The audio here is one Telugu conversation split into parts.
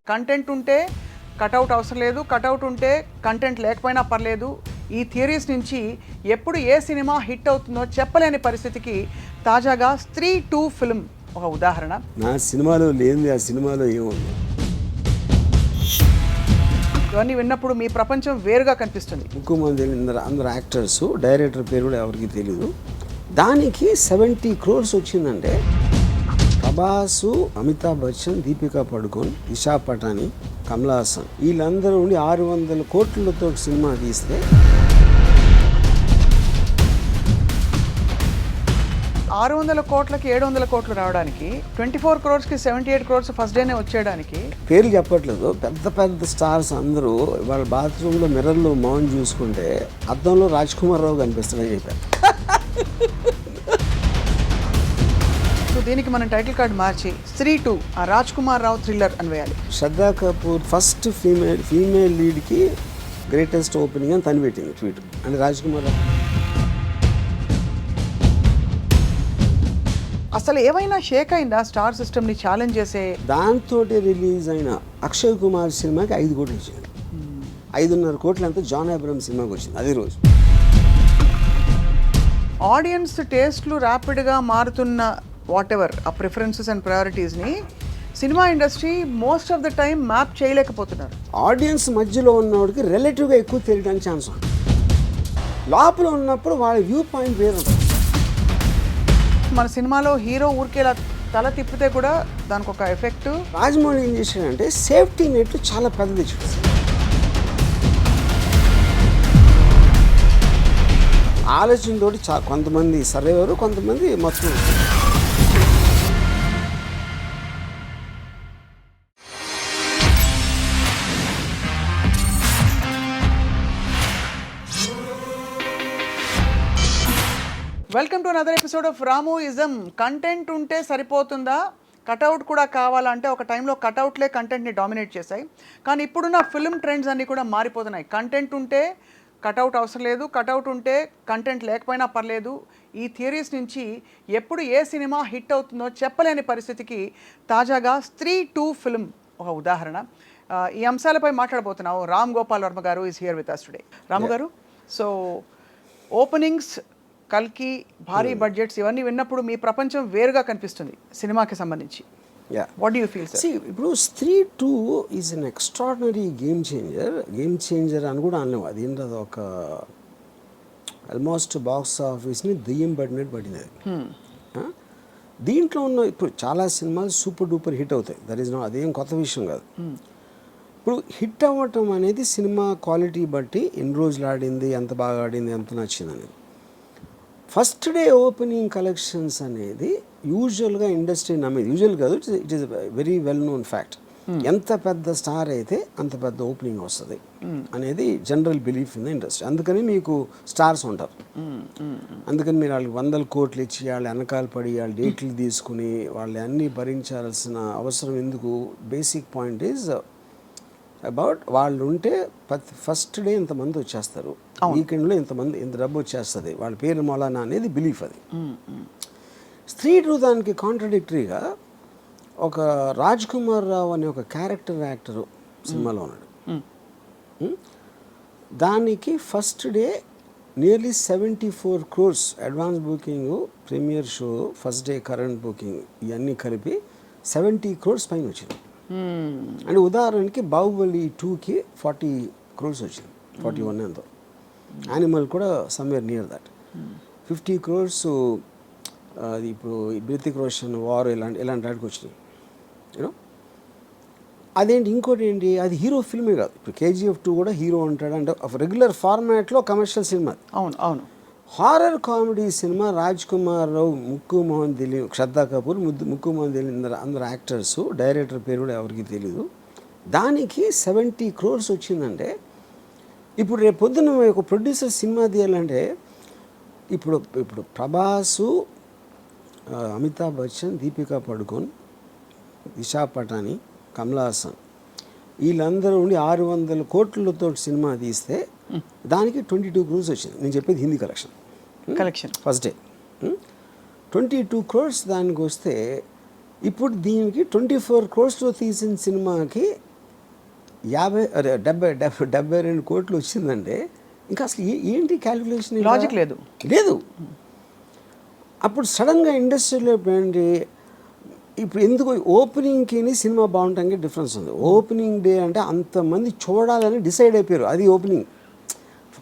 కంటెంట్ ఉంటే కటౌట్ అవసరం లేదు, కటౌట్ ఉంటే కంటెంట్ లేకపోయినా పర్లేదు. ఈ థియరీస్ నుంచి ఎప్పుడు ఏ సినిమా హిట్ అవుతుందో చెప్పలేని పరిస్థితికి తాజాగా స్త్రీ 2 ఫిల్మ్ ఒక ఉదాహరణ. నా సినిమాలో లేనిది ఆ సినిమాలో ఏముంది? ఇవన్నీ విన్నప్పుడు మీ ప్రపంచం వేరుగా కనిపిస్తుంది. ఎక్కువ మంది అందరు యాక్టర్స్, డైరెక్టర్ పేరు కూడా ఎవరికి తెలియదు. దానికి 70 crores వచ్చిందంటే ప్రభాసు, అమితాబ్ బచ్చన్, దీపికా పడుకోన్, దిశా పటాని, కమలా హాసన్ వీళ్ళందరూ ఉండి 600 కోట్లతో సినిమా తీస్తే 600 కోట్లకి 700 కోట్లు రావడానికి 24 crores-కి 78 crores ఫస్ట్ డేనే వచ్చేయడానికి పేర్లు చెప్పట్లేదు. పెద్ద పెద్ద స్టార్స్ అందరూ వాళ్ళ బాత్రూంలో మిర్రర్లో మౌన్ చూసుకుంటే అద్దంలో రాజ్ కుమార్ రావు కనిపిస్తాడని చెప్పారు. సో దీనికి మనం టైటిల్ కార్డ్ మార్చి స్త్రీ 2 ఆ రాజ్ కుమార్ రావు థ్రిల్లర్ అని వేయాలి. శ్రద్ధా కపూర్ ఫస్ట్ ఫీమేల్ లీడ్కి గ్రేటెస్ట్ ఓపెనింగ్ అని తను పెట్టింది ట్వీట్. అంటే రాజ్ కుమార్ రావు అసలు ఏమైనా షేక్ అయిందా స్టార్ సిస్టమ్ని ఛాలెంజ్ చేసే? దాంతో రిలీజ్ అయిన అక్షయ్ కుమార్ సినిమాకి 5 కోట్లు వచ్చింది. 5.5 కోట్లు అంతా జాన్ అబ్రహం సినిమాకి వచ్చింది అదే రోజు. ఆడియన్స్ టేస్ట్లు ర్యాపిడ్గా మారుతున్న వాట్ ఎవర్ ఆ ప్రిఫరెన్సెస్ అండ్ ప్రయారిటీస్ని cinema industry most of the time map చేయలేకపోతున్నారు. ఆడియన్స్ మధ్యలో ఉన్నవాడికి రిలేటివ్గా ఎక్కువ తెలియడానికి ఛాన్స్ ఉంది. లోపల ఉన్నప్పుడు వాళ్ళ వ్యూ పాయింట్ వేరు. మన సినిమాలో హీరో ఊరికేలా తల తిప్పితే కూడా దానికి ఒక ఎఫెక్ట్. రాజమౌళి ఏం చేశాడంటే సేఫ్టీ నెట్ చాలా పెద్దది చూసి ఆలోచనతో కొంతమంది సర్వేవారు, కొంతమంది మొత్తం. Welcome to another episode of రామోయిజం. Content ఉంటే సరిపోతుందా, కటౌట్ కూడా కావాలంటే ఒక టైంలో కటౌట్లే కంటెంట్ని డామినేట్ చేశాయి. కానీ ఇప్పుడున్న ఫిల్మ్ ట్రెండ్స్ అన్నీ కూడా మారిపోతున్నాయి. కంటెంట్ ఉంటే కటౌట్ అవసరం లేదు, కటౌట్ ఉంటే కంటెంట్ లేకపోయినా పర్లేదు. ఈ థియరీస్ నుంచి ఎప్పుడు ఏ సినిమా హిట్ అవుతుందో చెప్పలేని పరిస్థితికి తాజాగా స్త్రీ 2 ఫిల్మ్ ఒక ఉదాహరణ. ఈ అంశాలపై మాట్లాడబోతున్నావు. రామ్ గోపాల్ వర్మ గారు is here with us today. Ramu గారు, సో ఓపెనింగ్స్, కల్కి, భారీ బడ్జెట్స్ ఇవన్నీ విన్నప్పుడు మీ ప్రపంచం వేరుగా కనిపిస్తుంది సినిమాకి సంబంధించి. What do you feel sir? ఇప్పుడు స్త్రీ 2 is an extraordinary game changer అని కూడా అనలేము. అది ఏంటి, అది ఒక ఆల్మోస్ట్ బాక్స్ ఆఫీస్ని దెయ్యం పడినట్టు పడింది అది. దీంట్లో ఉన్న ఇప్పుడు చాలా సినిమాలు సూపర్ డూపర్ హిట్ అవుతాయి. దట్ ఈస్ అదేం కొత్త విషయం కాదు. ఇప్పుడు హిట్ అవ్వటం అనేది సినిమా క్వాలిటీ బట్టి ఎన్ని రోజులు ఆడింది, ఎంత బాగా ఆడింది, ఎంత నచ్చింది అనేది. ఫస్ట్ డే ఓపెనింగ్ కలెక్షన్స్ అనేది యూజువల్గా ఇండస్ట్రీ నమ్మేది. యూజువల్ కాదు, it is very well known fact. ఎంత పెద్ద స్టార్ అయితే అంత పెద్ద ఓపెనింగ్ వస్తుంది అనేది general belief in the industry. అందుకని మీకు స్టార్స్ ఉంటారు. అందుకని మీరు వాళ్ళకి 100 కోట్లు ఇచ్చి వాళ్ళు వెనకాల పడి వాళ్ళ డేట్లు తీసుకుని వాళ్ళు అన్నీ భరించాల్సిన అవసరం ఎందుకు? బేసిక్ పాయింట్ ఈజ్ అబౌట్ వాళ్ళు ఉంటే ఫస్ట్ డే ఇంతమంది వచ్చేస్తారు, వీకెండ్లో ఇంతమంది ఇంత డబ్బు వచ్చేస్తుంది, వాళ్ళ పేరు మొలానా అనేది బిలీఫ్. అది స్త్రీ 2 దానికి కాంట్రడిక్టరీగా ఒక రాజ్ కుమార్ రావు అనే ఒక క్యారెక్టర్ యాక్టరు సినిమాలో ఉన్నాడు. దానికి first day nearly 74 crores advance booking, premiere show, first day current booking ఇవన్నీ కలిపి 70 crores పైన వచ్చింది. అంటే ఉదాహరణకి బాహుబలి 2కి 40 crores వచ్చింది, 41 ఎంతో. యానిమల్ కూడా సమ్వేర్ నియర్ దట్. 50 crores అది ఇప్పుడు హృతిక్ రోషన్ వార్ ఇలాంటి వాటికి వచ్చినాయి. యూనో అదేంటి. ఇంకోటి ఏంటి, అది హీరో ఫిల్మే కాదు. ఇప్పుడు KGF 2 కూడా హీరో ఉంటాడు అంటే రెగ్యులర్ ఫార్మాట్లో కమర్షియల్ సినిమా. అవును అవును. Horror comedy cinema. Raj Kumar Rao, ముక్కు మోహన్ దిలీప్, శ్రద్ధా కపూర్, ముక్కు మోహన్ దిలీప్ అందరు యాక్టర్స్, డైరెక్టర్ పేరు కూడా ఎవరికి తెలీదు. దానికి 70 crores వచ్చిందంటే ఇప్పుడు రేపు పొద్దున్న ఒక ప్రొడ్యూసర్ సినిమా తీయాలంటే ఇప్పుడు ప్రభాసు, అమితాబ్ బచ్చన్, దీపికా పడుకోన్, దిశా పటాని, కమలా హాసన్ వీళ్ళందరూ ఉండి 600 కోట్లతో సినిమా తీస్తే దానికి 22 crores వచ్చింది. నేను చెప్పేది Hindi collection first day 22 crores. దానికి వస్తే ఇప్పుడు దీనికి 24 crores తీసిన సినిమాకి 72 కోట్లు వచ్చిందంటే ఇంకా అసలు ఏంటి క్యాలిక్యులేషన్? లాజిక్ లేదు. అప్పుడు సడన్గా ఇండస్ట్రీలో ఏంటి, ఇప్పుడు ఎందుకు ఓపెనింగ్కి సినిమా బాగుంటానికి డిఫరెన్స్ ఉంది. ఓపెనింగ్ డే అంటే అంతమంది చూడాలని డిసైడ్ అయిపోయారు. అది ఓపెనింగ్.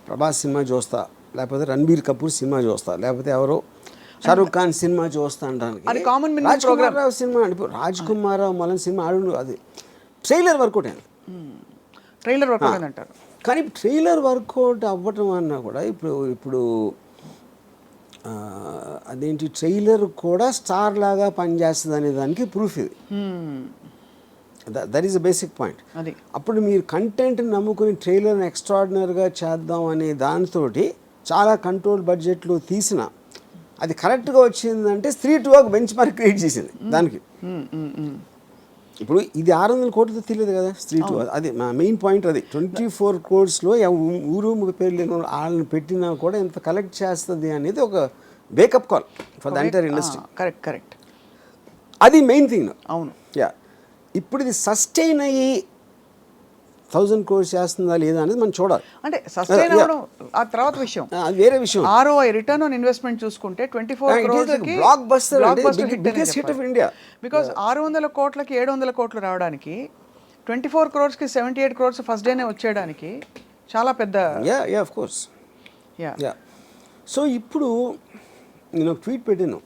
ప్రభాస్ సినిమా చూస్తా, లేకపోతే రణబీర్ కపూర్ సినిమా చూస్తా, లేకపోతే ఎవరో షారూక్ ఖాన్ సినిమా చూస్తా అంటానికి రాజ్ కుమార్ రావు సినిమా అంటే రాజ్ కుమార్ రావు మళ్ళీ సినిమా ఆడు అది ట్రైలర్ వర్కౌట్ అయింది. ట్రైలర్ వర్కౌట్ అంటారు. కానీ ట్రైలర్ వర్కౌట్ అవ్వటం అన్నా కూడా ఇప్పుడు అదేంటి ట్రైలర్ కూడా స్టార్ లాగా పనిచేస్తుంది అనే దానికి ప్రూఫ్ ఇది. That is a basic point. అప్పుడు మీరు కంటెంట్ నమ్ముకుని ట్రైలర్ని ఎక్స్ట్రాడినరీగా చేద్దాం అనే దానితోటి చాలా కంట్రోల్ బడ్జెట్లో తీసిన అది కరెక్ట్గా వచ్చిందంటే స్త్రీ 2 ఒక బెంచ్ మార్క్ క్రియేట్ చేసింది దానికి. ఇప్పుడు ఇది 600 కోట్లతో తెలియదు కదా స్త్రీ 2. అది మా మెయిన్ పాయింట్. అది 24 crores ఊరు పేరు లేని వాళ్ళని పెట్టినా కూడా ఎంత కలెక్ట్ చేస్తుంది అనేది ఒక wake up call for the entire industry. Correct. అది మెయిన్ థింగ్. అవును. ఇప్పుడు ఇది సస్టైన్ అయ్యి 1000 crores చేస్తుందా లేదా అనేది మనం చూడాలి. అంటే సస్టైన్ అవ్వడం ఆ తర్వాత విషయం, అది వేరే విషయం. ROI రిటర్న్ ఆన్ ఇన్వెస్ట్మెంట్ చూసుకుంటే 24 crores కి block buster biggest hit of India. Because 600 కోట్లకి 700 కోట్లు రావడానికి 24 crores కి 78 crores ఫస్ట్ డేనే వచ్చేయడానికి చాలా పెద్ద. Of course. సో ఇప్పుడు నేను ట్వీట్ పెట్టాను,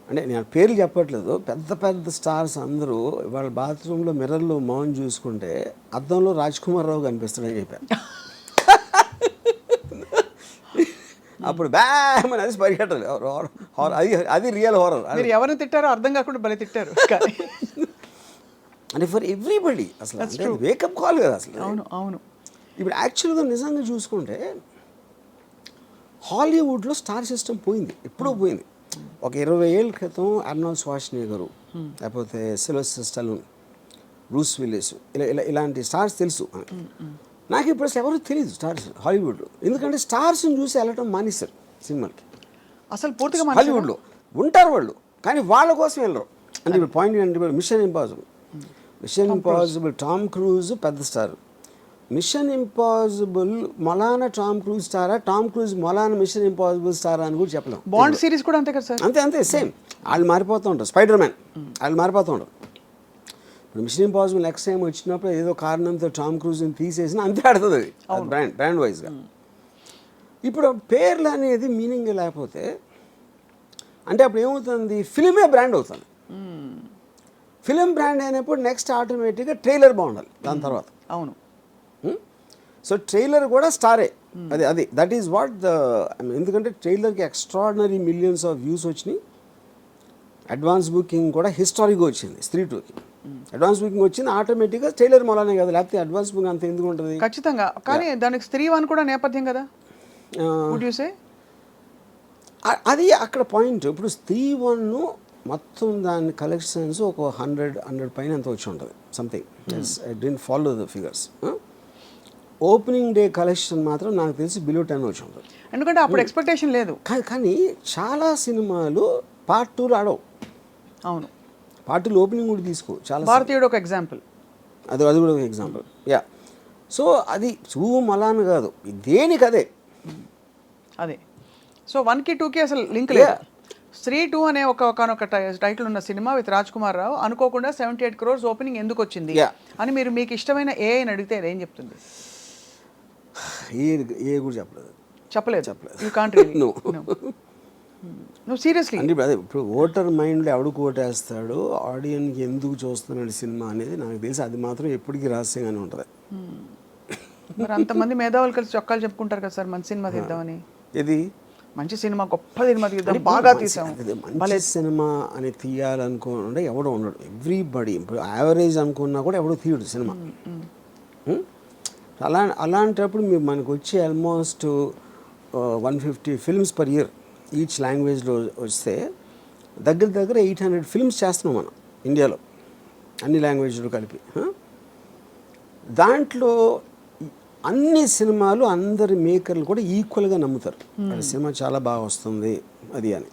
అంటే నేను పేర్లు చెప్పట్లేదు, పెద్ద పెద్ద స్టార్స్ అందరూ వాళ్ళ బాత్రూంలో మిర్రర్లో మౌన్ చూసుకుంటే అద్దంలో రాజ్ కుమార్ రావు కనిపిస్తాడని చెప్పాను. అప్పుడు బ్యామని అది పరిగెట్టాలి. అది రియల్ హారర్. మీరు ఎవరిని తిట్టారో అర్థం కాకుండా భలే తిట్టారు. అంటే ఫర్ ఎవ్రీబడి అసలు వేకప్ కాల్ కదా అసలు. అవును. ఇప్పుడు యాక్చువల్గా నిజంగా చూసుకుంటే హాలీవుడ్లో స్టార్ సిస్టమ్ పోయింది, ఎప్పుడో పోయింది. ఒక 20 ఏళ్ళ క్రితం అర్నాల్డ్ ష్వార్జ్నెగర్, లేకపోతే సిల్వెస్టర్ స్టాలోన్, బ్రూస్ విల్లిస్, ఇలాంటి స్టార్స్ తెలుసు. నాకు ఇప్పుడు అసలు ఎవరు తెలియదు స్టార్స్ హాలీవుడ్లో. ఎందుకంటే స్టార్స్ని చూసి వెళ్ళటం మానేశారు సినిమాలకి. అసలు పూర్తిగా హాలీవుడ్లో ఉంటారు వాళ్ళు, కానీ వాళ్ళ కోసం వెళ్ళరు. అంటే ఇప్పుడు పాయింట్ ఏంటంటే మిషన్ ఇంపాసిబుల్ టామ్ క్రూజ్ పెద్ద స్టార్, మిషన్ ఇంపాసిబుల్ మొలానా టామ్ క్రూజ్ స్టారా, టామ్ క్రూజ్ మొలానా మిషన్ ఇంపాసిబుల్ స్టారా అని కూడా చెప్పలేం. బాండ్ సిరీస్ కూడా అంతే కదా సార్. అంతే సేమ్. వాళ్ళు మారిపోతూ ఉంటారు. స్పైడర్ మ్యాన్ వాళ్ళు మారిపోతూ ఉంటారు. ఇప్పుడు మిషన్ ఇంపాసిబుల్ నెక్స్ట్ టైం వచ్చినప్పుడు ఏదో కారణంతో టామ్ క్రూజ్ని తీసేసినా అంతే ఆడుతుంది అది బ్రాండ్ వైజ్గా. ఇప్పుడు పేర్లు అనేది మీనింగ్ లేకపోతే అంటే అప్పుడు ఏమవుతుంది, ఫిలిమే బ్రాండ్ అవుతుంది. ఫిలిం బ్రాండ్ అయినప్పుడు నెక్స్ట్ ఆటోమేటిక్గా ట్రైలర్ బాగుండాలి దాని తర్వాత. అవును. సో ట్రైలర్ కూడా స్టారే. అది దట్ ఈస్ వాట్ ద, ఎందుకంటే ట్రైలర్కి ఎక్స్ట్రాడినరీ మిలియన్స్ ఆఫ్ వ్యూస్ వచ్చినాయి. అడ్వాన్స్ బుకింగ్ కూడా హిస్టారిక్గా వచ్చింది. స్త్రీ 2కి అడ్వాన్స్ బుకింగ్ వచ్చింది ఆటోమేటిక్గా ట్రైలర్ మూలనే కదా, లేకపోతే అడ్వాన్స్ బుకింగ్ అంత ఎందుకు ఉంటుంది? ఖచ్చితంగా. కానీ దానికి స్త్రీ 1 కూడా నేపథ్యం కదా. అది అక్కడ పాయింట్. ఇప్పుడు స్త్రీ 1 మొత్తం దాని కలెక్షన్స్ ఒక 100 పైన ఎంత వచ్చి ఉంటుంది something. I don't follow the figures. Opening day collection మాత్రం నాకు తెలిసి బిలో 10 వచ్చి ఉంటుంది. ఎందుకంటే అప్పుడు ఎక్స్పెక్టేషన్ లేదు. కానీ చాలా సినిమాలు పార్ట్ 2 ఆడవు. అవును. పార్ట్ 2 ఓపెనింగ్ కూడా తీసుకో. చాలా భారతీయుడు ఒక ఎగ్జాంపుల్. అది కూడా ఒక ఎగ్జాంపుల్. సో అది మలాన్ కాదు, దేనికి అదే. సో 1కి 2కి అసలు లింక్ లేదు. స్త్రీ 2 అనే ఒక టైటిల్ ఉన్న సినిమా విత్ రాజ్ కుమార్ రావు అనుకోకుండా 78 crores ఓపెనింగ్ ఎందుకు వచ్చింది అని మీరు మీకు ఇష్టమైన ఏఐని అడిగితే ఏం చెప్తుంది? ఏ కూడా చెప్పలేదు. You can't really. No seriously. అంటే అదే ఇప్పుడు ఓటర్ మైండ్లో ఎవడు ఓటేస్తాడు, ఆడియన్కి ఎందుకు చూస్తున్నాడు సినిమా అనేది నాకు తెలిసి అది మాత్రం ఎప్పటికీ రహస్యంగానే ఉంటుంది. మరి అంతమంది మేధావులు కలిసి చొక్కాలు చెప్పుకుంటారు కదా సార్, మంచి సినిమా తీద్దామని. ఇది మంచి సినిమా, గొప్ప సినిమా తీద్దాం, బాగా తీసాము. మంచి సినిమా అని తీయాలనుకుంటే ఎవడో ఉండడు. ఎవ్రీబడి ఇప్పుడు యావరేజ్ అనుకున్నా కూడా ఎవడో తీయడు సినిమా. అలాంటప్పుడు మీరు మనకు వచ్చి almost 150 films per year each లాంగ్వేజ్లో వస్తే దగ్గర 800 ఫిల్మ్స్ చేస్తున్నాం మనం ఇండియాలో, అన్ని లాంగ్వేజ్లు కలిపి. దాంట్లో అన్ని సినిమాలు అందరి మేకర్లు కూడా ఈక్వల్గా నమ్ముతారు సినిమా చాలా బాగా వస్తుంది అది అని.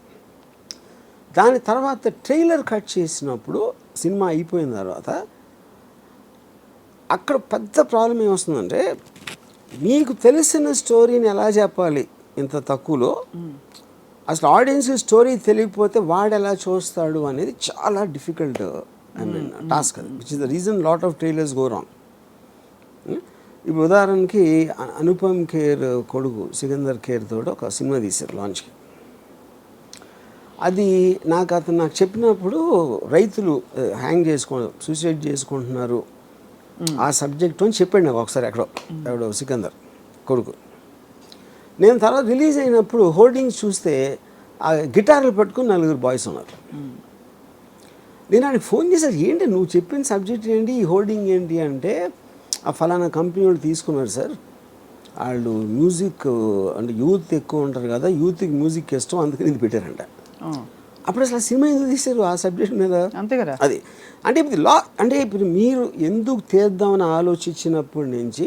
దాని తర్వాత ట్రైలర్ కట్ చేసినప్పుడు సినిమా అయిపోయిన తర్వాత అక్కడ పెద్ద ప్రాబ్లం ఏమొస్తుందంటే మీకు తెలిసిన స్టోరీని ఎలా చెప్పాలి ఇంత తక్కువలో, అసలు ఆడియన్స్కి స్టోరీ తెలియకపోతే వాడు ఎలా చూస్తాడు అనేది చాలా డిఫికల్ట్ టాస్క్ అది, which is the reason lot of trailers go wrong. ఇప్పుడు ఉదాహరణకి అనుపమ్ ఖేర్ కొడుకు సికందర్ ఖేర్ తోటి ఒక సినిమా తీశారు లాంచ్కి. అది నాకు చెప్పినప్పుడు రైతులు హ్యాంగ్ సూసైడ్ చేసుకుంటున్నారు ఆ సబ్జెక్టు అని చెప్పాడు నాకు ఒకసారి ఎవడో సికందర్ కొడుకు. నేను తర్వాత రిలీజ్ అయినప్పుడు హోర్డింగ్స్ చూస్తే ఆ గిటార్లు పట్టుకుని 4 బాయ్స్ ఉన్నారు. నేను ఆయనకి ఫోన్ చేశాను, ఏంటి నువ్వు చెప్పిన సబ్జెక్ట్ ఏంటి, ఈ హోర్డింగ్ ఏంటి అంటే, ఆ ఫలానా కంపెనీ వాళ్ళు తీసుకున్నారు సార్, వాళ్ళు మ్యూజిక్ అంటే యూత్ ఎక్కువ ఉంటారు కదా, యూత్కి మ్యూజిక్ ఇష్టం అందుకని ఇది పెట్టారంట. అప్పుడు అసలు సినిమా ఎందుకు తీశారు ఆ సబ్జెక్ట్ మీద? అంతే కదా. అది అంటే ఇప్పుడు మీరు ఎందుకు తీద్దామని ఆలోచించినప్పటి నుంచి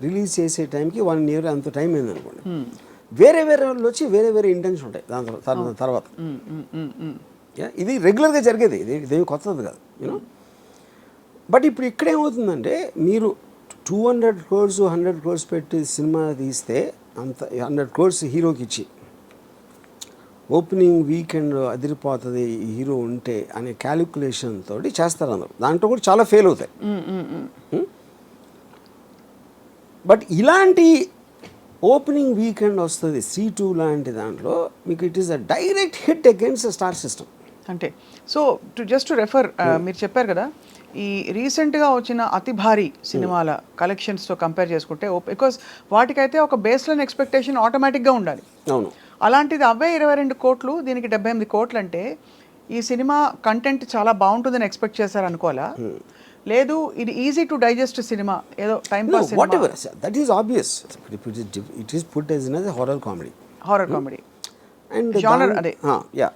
రిలీజ్ చేసే టైంకి 1 year అంత టైం అయింది అనుకోండి. వేరే వాళ్ళు వచ్చి వేరే ఇంటెన్షన్ ఉంటాయి దాని తర్వాత. ఇది రెగ్యులర్గా జరిగేది, ఇదేమి కొత్తది కాదు యూనో. బట్ ఇప్పుడు ఇక్కడేమవుతుందంటే మీరు 200 crores 100 crores పెట్టి సినిమా తీస్తే అంత 100 crores హీరోకి ఇచ్చి ఓపెనింగ్ వీకెండ్ అదిరిపోతుంది హీరో ఉంటే అనే క్యాలిక్యులేషన్ తోటి చేస్తారు అందరు. దాంట్లో కూడా చాలా ఫెయిల్ అవుతాయి. బట్ ఇలాంటి ఓపెనింగ్ వీకెండ్ వస్తుంది C2 లాంటి దాంట్లో మీకు it is a direct hit against star system. అంటే సో జస్ట్ టు రెఫర్ మీరు చెప్పారు కదా, ఈ రీసెంట్గా వచ్చిన అతి భారీ సినిమాల కలెక్షన్స్తో కంపేర్ చేసుకుంటే, బికాస్ వాటికైతే ఒక బేస్లైన్ ఎక్స్పెక్టేషన్ ఆటోమేటిక్గా ఉండాలి. అవును. అలాంటిది 22 కోట్లు, దీనికి 78 కోట్లు అంటే ఈ సినిమా కంటెంట్ చాలా బాగుంటుందని ఎక్స్పెక్ట్ చేశారు అనుకోవాలా? లేదు ఇది ఈజీ టు డైజెస్ట్ సినిమా, ఏదో time pass cinema? What ever that is obvious. It is put as a horror comedy. And genre అదే. యా,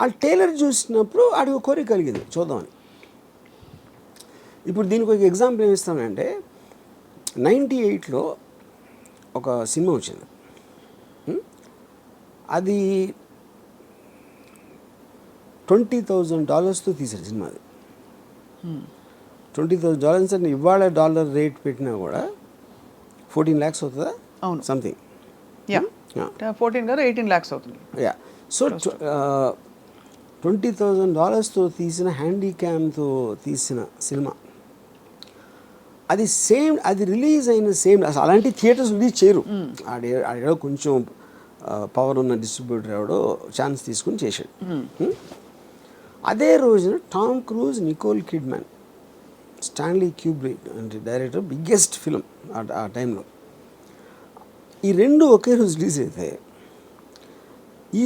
ఆ టైలర్ చూసినప్పుడు ఆడికి కోరిక కలిగింది చూద్దామని. ఇప్పుడు దీనికి ఒక ఎగ్జాంపుల్ ఏమి ఇస్తానంటే, 98లో ఒక సినిమా వచ్చింది, అది $20,000 తీశారు సినిమా. అది $20,000 అంటే ఇవాళ డాలర్ రేట్ పెట్టినా కూడా 14 lakhs అవుతుందా? అవును, సంథింగ్. 14 కాదు 18 lakhs అవుతుంది. యా, సో $20,000 తీసిన హ్యాండీక్యామ్తో తీసిన సినిమా అది అది రిలీజ్ అయిన అసలు అలాంటి థియేటర్స్ రిలీజ్ చేయరు. ఆడేదో కొంచెం పవర్ ఉన్న డిస్ట్రిబ్యూటర్ ఎవడో ఛాన్స్ తీసుకుని చేశాడు. అదే రోజున Tom Cruise, Nicole Kidman, Stanley Kubrick అంటే డైరెక్టర్, బిగ్గెస్ట్ ఫిలిం ఆ టైంలో, ఈ 2 ఒకే రోజు రిలీజ్ అయితే ఈ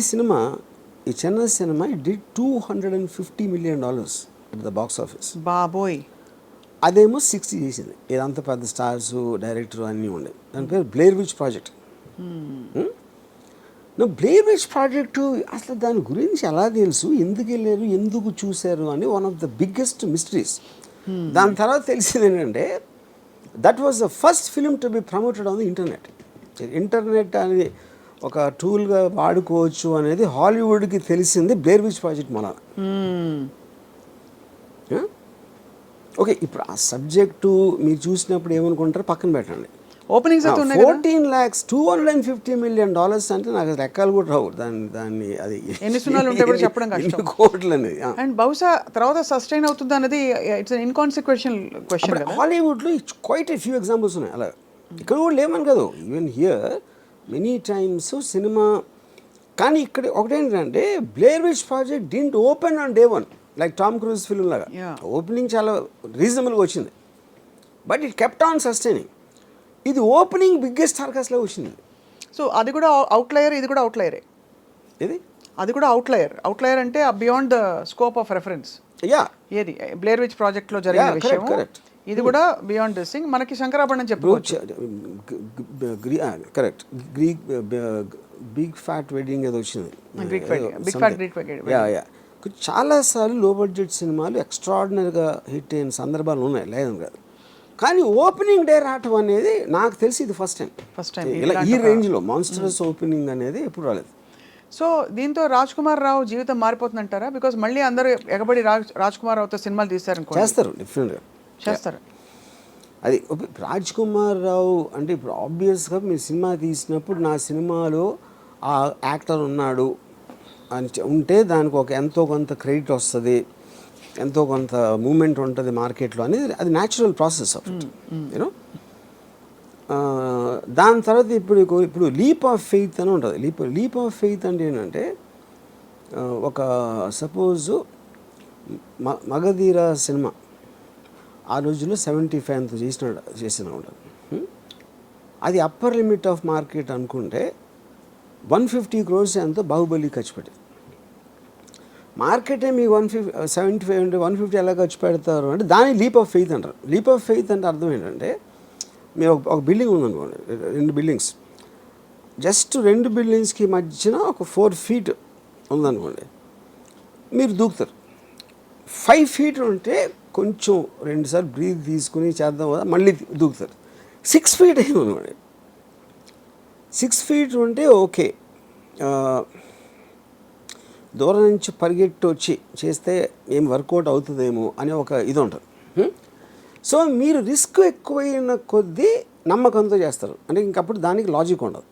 Chennai cinema did $250 million at the box office. బాబోయ్. అదేమో 60 చేసింది. ఇదంతా పెద్ద స్టార్స్ డైరెక్టర్ అన్నీ ఉండే. దాని పేరు Blair which project. Blair which project అసలు దాని గురించి ఎలా తెలుసు, ఎందుకు వెళ్ళారు, ఎందుకు చూశారు అని one of the biggest mysteries. దాని తర్వాత తెలిసింది ఏంటంటే, that was the first film to be promoted on the internet అనేది ఒక టూల్గా వాడుకోవచ్చు అనేది హాలీవుడ్కి తెలిసింది బ్లేర్ విచ్ ప్రాజెక్ట్ మన. ఓకే, ఇప్పుడు ఆ సబ్జెక్టు మీరు చూసినప్పుడు ఏమనుకుంటారు పక్కన పెట్టండి. ఓపెనింగ్స్ 14 lakhs $250 million అంటే నాకు లెక్కలు కూడా రావు. దాన్ని అది ఎన్ని సున్నాలు ఉంటే కూడా చెప్పడం కష్టం. కోట్లు అనేది. అండ్ బహుశా తర్వాత సస్టైన్ అవుతుంది అనేది ఇట్స్ ఇన్కాన్సిక్వెన్షియల్ క్వశ్చన్ కదా. హాలీవుడ్లో క్వైట్ ఎ ఫ్యూ ఎగ్జాంపుల్స్ ఉన్నాయి అలా. ఇక్కడ కూడా లేమని కాదు, even here many times cinema. కానీ ఇక్కడ ఒకటేంటంటే, Blair which project didn't open on day 1 like Tom cruise film లాగా. ఓపెనింగ్ చాలా రీజనబుల్గా వచ్చింది, but it kept on sustaining. ఇది ఓపెనింగ్ బిగ్గెస్ట్ టార్గెట్స్లో వచ్చింది. సో అది కూడా అవుట్లయర్, ఇది కూడా అవుట్లయరే. ఇది అది కూడా అవుట్లయర్ అంటే beyond the scope of reference. Yeah, ఏది బ్లేర్ విచ్ ప్రాజెక్ట్లో జరిగిన విషయం, ఇది కూడా బియాండ్ దిస్ థింగ్. మనకి శంకరాభరణం చెప్పుకోవచ్చు. కరెక్ట్. బిగ్ ఫ్యాట్ వెడ్డింగ్ ఏదో వచ్చింది. యా, చాలాసార్లు లో బడ్జెట్ సినిమాలు ఎక్స్ట్రాడినరీగా హిట్ అయిన సందర్భాలు ఉన్నాయి, లేదని కాదు. కానీ ఓపెనింగ్ డే రావటం అనేది నాకు తెలిసి ఇది ఫస్ట్ టైం. ఇలా ఈ రేంజ్లో మాన్స్టరస్ ఓపెనింగ్ అనేది ఎప్పుడు రాలేదు. సో దీంతో రాజ్ కుమార్ రావు జీవితం మారిపోతుందంటారా? బికాజ్ మళ్ళీ అందరూ ఎగబడి రాజ్ కుమార్ రావుతో సినిమాలు తీశారనుకో. చేస్తారు డెఫినెట్గా చేస్తారు. అది రాజ్ కుమార్ రావు అంటే ఇప్పుడు ఆబ్వియస్గా మీరు సినిమా తీసినప్పుడు నా సినిమాలో ఆ యాక్టర్ ఉన్నాడు అని ఉంటే దానికి ఒక ఎంతో కొంత క్రెడిట్ వస్తుంది, ఎంతో కొంత మూమెంట్ ఉంటుంది మార్కెట్లో అనేది అది natural process of it you know. దాని తర్వాత ఇప్పుడు లీప్ ఆఫ్ ఫెయిత్ అని ఉంటుంది. లీప్ ఆఫ్ ఫెయిత్ అంటే ఏంటంటే ఒక సపోజు మగధీర సినిమా ఆ రోజుల్లో 75 చేసిన ఉంటుంది. అది అప్పర్ లిమిట్ ఆఫ్ మార్కెట్ అనుకుంటే 150 crores ఎంతో బాహుబలి ఖర్చు పెట్టింది. మార్కెటే మీకు 75 అంటే 150 ఎలా ఖర్చు పెడతారు అంటే దాని లీప్ ఆఫ్ ఫెయిత్ అంటారు. లీప్ ఆఫ్ ఫెయిత్ అంటే అర్థం ఏంటంటే మీరు ఒక బిల్డింగ్ ఉందనుకోండి, 2 బిల్డింగ్స్, జస్ట్ 2 బిల్డింగ్స్కి మధ్యన ఒక 4 feet ఉందనుకోండి, మీరు దూకుతారు. 5 feet ఉంటే కొంచెం 2 సార్లు బ్రీత్ తీసుకుని చేద్దాం కదా మళ్ళీ దూకుతారు. 6 feet అయ్యిందనుకోండి, 6 feet ఉంటే ఓకే, దూరం నుంచి పరిగెట్టి వచ్చి చేస్తే ఏం వర్కౌట్ అవుతుందేమో అనే ఒక ఇది ఉంటుంది. సో మీరు రిస్క్ ఎక్కువైన కొద్దీ నమ్మకంతో చేస్తారు, అంటే ఇంకప్పుడు దానికి లాజిక్ ఉండదు.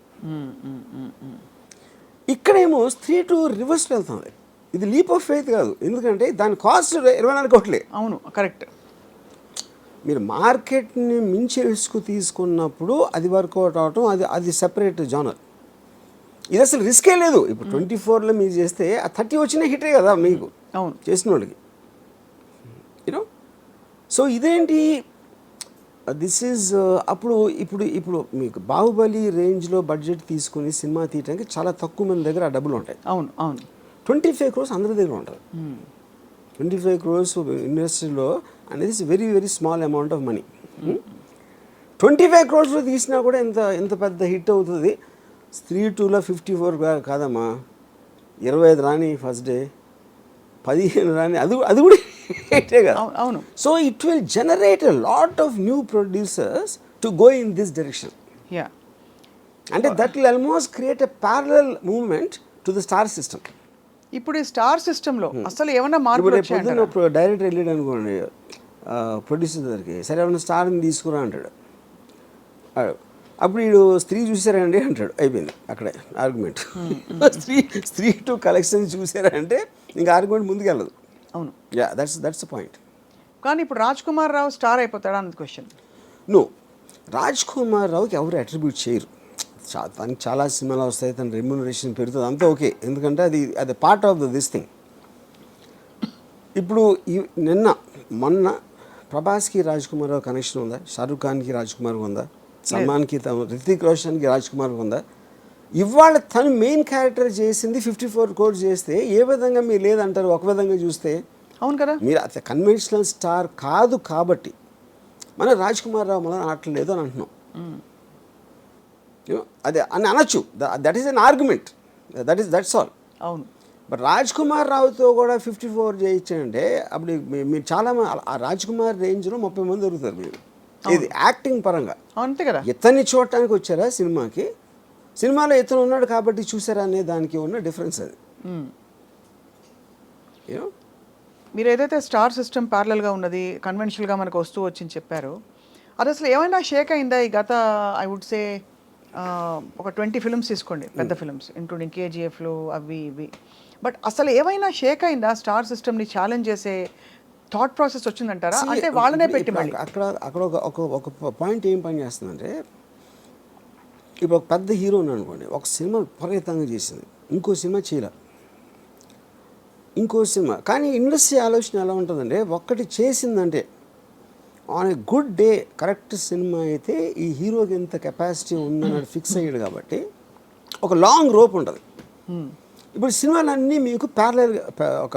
ఇక్కడేమో 3 to రివర్స్ వెళ్తుంది. ఇది లీప్ ఆఫ్ ఫెయిత్ కాదు, ఎందుకంటే దాని కాస్ట్ 24 కోట్లే. అవును, కరెక్ట్. మీరు మార్కెట్ని మించి రిస్క్ తీసుకున్నప్పుడు అది వర్కౌట్ అవటం అది సెపరేట్ జానర్. ఇది అసలు రిస్కే లేదు. ఇప్పుడు 24లో మీరు చేస్తే ఆ 30 వచ్చినా హిటే కదా మీకు. అవును, చేసిన వాళ్ళకి యూనో. సో ఇదేంటి దిస్ ఈజ్ అప్పుడు ఇప్పుడు మీకు బాహుబలి రేంజ్లో బడ్జెట్ తీసుకుని సినిమా తీయడానికి చాలా తక్కువ మంది దగ్గర ఆ డబ్బులు ఉంటాయి. అవును అవును. 25 crores అందరి దగ్గర ఉంటుంది. 25 crores ఇండస్ట్రీలో అనేది very very small amount of money. 25 crores తీసినా కూడా ఎంత పెద్ద హిట్ అవుతుంది. 3-2లో 54 కాదమ్మా, 25 రాని ఫస్ట్ డే, 15 రాని అది కూడా హిట్టే కదా. అవును. So it will generate a lot of new producers to go in this direction. Yeah, అంటే that will almost create a parallel movement to the star system. ఇప్పుడు ఈ స్టార్ సిస్టంలో అసలు ఏమన్నా మార్పులు వచ్చాయంటారా? ఇప్పుడు డైరెక్టర్ వెళ్ళాడు అనుకోండి ప్రొడ్యూసర్ దగ్గరికి, సరే ఏమన్నా స్టార్ని తీసుకురా అంటాడు. అప్పుడు వీడు స్త్రీ చూసారండి అంటాడు, అయిపోయింది అక్కడే ఆర్గ్యుమెంట్. స్త్రీ టు కలెక్షన్ చూసారా అంటే ఇంకా ఆర్గ్యుమెంట్ ముందుకు వెళ్ళదు. అవును. Yeah, that's the point. కానీ ఇప్పుడు రాజ్ కుమార్ రావు స్టార్ అయిపోతాడా అన్నది క్వశ్చన్. నో, రాజ్ కుమార్ రావుకి ఎవరు అట్రిబ్యూట్ చేయరు. తనకి చాలా సినిమాలు వస్తాయి, తన రెమ్యునరేషన్ పెరుగుతుంది, అంతా ఓకే, ఎందుకంటే అది పార్ట్ ఆఫ్ దిస్ థింగ్. ఇప్పుడు మొన్న ప్రభాస్కి రాజ్ కుమార్ రావు కనెక్షన్ ఉందా? షారూఖ్ ఖాన్కి రాజ్ కుమార్ ఉందా? సల్మాన్కి, రితిక్ రోషన్కి రాజ్ కుమార్ ఉందా? ఇవాళ తను మెయిన్ క్యారెక్టర్ చేసింది 54 crores చేస్తే ఏ విధంగా మీరు లేదంటారు? ఒక విధంగా చూస్తే అవును కదా, మీరు అత కన్వెన్షనల్ స్టార్ కాదు కాబట్టి మన రాజ్ కుమార్ రావు మనం ఆడలేదు అని అంటున్నాం. అదే అని అనొచ్చు, that is an argument, that's all. అవును. బట్ రాజ్ కుమార్ రావుతో కూడా 54 చేయించంటే అప్పుడు మీరు చాలా ఆ రాజ్ కుమార్ రేంజ్లో 30 మంది దొరుకుతారు మీరు. ఇది యాక్టింగ్ పరంగా అంతే కదా. ఇతన్ని చూడటానికి వచ్చారా సినిమాకి, సినిమాలో ఇతను ఉన్నాడు కాబట్టి చూసారా అనే దానికి ఉన్న డిఫరెన్స్ అది. యూనో, మీరు ఏదైతే స్టార్ సిస్టమ్ ప్యారలల్గా ఉన్నది కన్వెన్షనల్గా మనకు వస్తూ వచ్చింది చెప్పారు, అది అసలు ఏమైనా షేక్ అయిందా ఈ గత ఐ వుడ్ సే ఒక 20 ఫిల్మ్స్ తీసుకోండి, పెద్ద ఫిల్మ్స్ ఇంక్లూడింగ్ కేజీఎఫ్లు అవి ఇవి, బట్ అసలు ఏమైనా షేక్ అయిందా? స్టార్ సిస్టమ్ని ఛాలెంజ్ చేసే థాట్ ప్రాసెస్ వచ్చిందంటారా? అంటే వాళ్ళనే పెట్టి మళ్ళీ అక్కడ ఒక పాయింట్ ఏం పని చేస్తుందంటే, ఇప్పుడు ఒక పెద్ద హీరో ఉన్నాడు అనుకోండి, ఒక సినిమా విపరీతంగా చేసింది, ఇంకో సినిమా చేయలే, ఇంకో సినిమా. కానీ ఇండస్ట్రీ ఆలోచన ఎలా ఉంటుందంటే, ఒక్కటి చేసిందంటే on a good day correct cinema అయితే ఈ హీరోకి ఎంత కెపాసిటీ ఉందన్నది ఫిక్స్ అయ్యాడు కాబట్టి ఒక లాంగ్ రోప్ ఉంటుంది. ఇప్పుడు సినిమాలన్నీ మీకు ప్యారలల్గా ఒక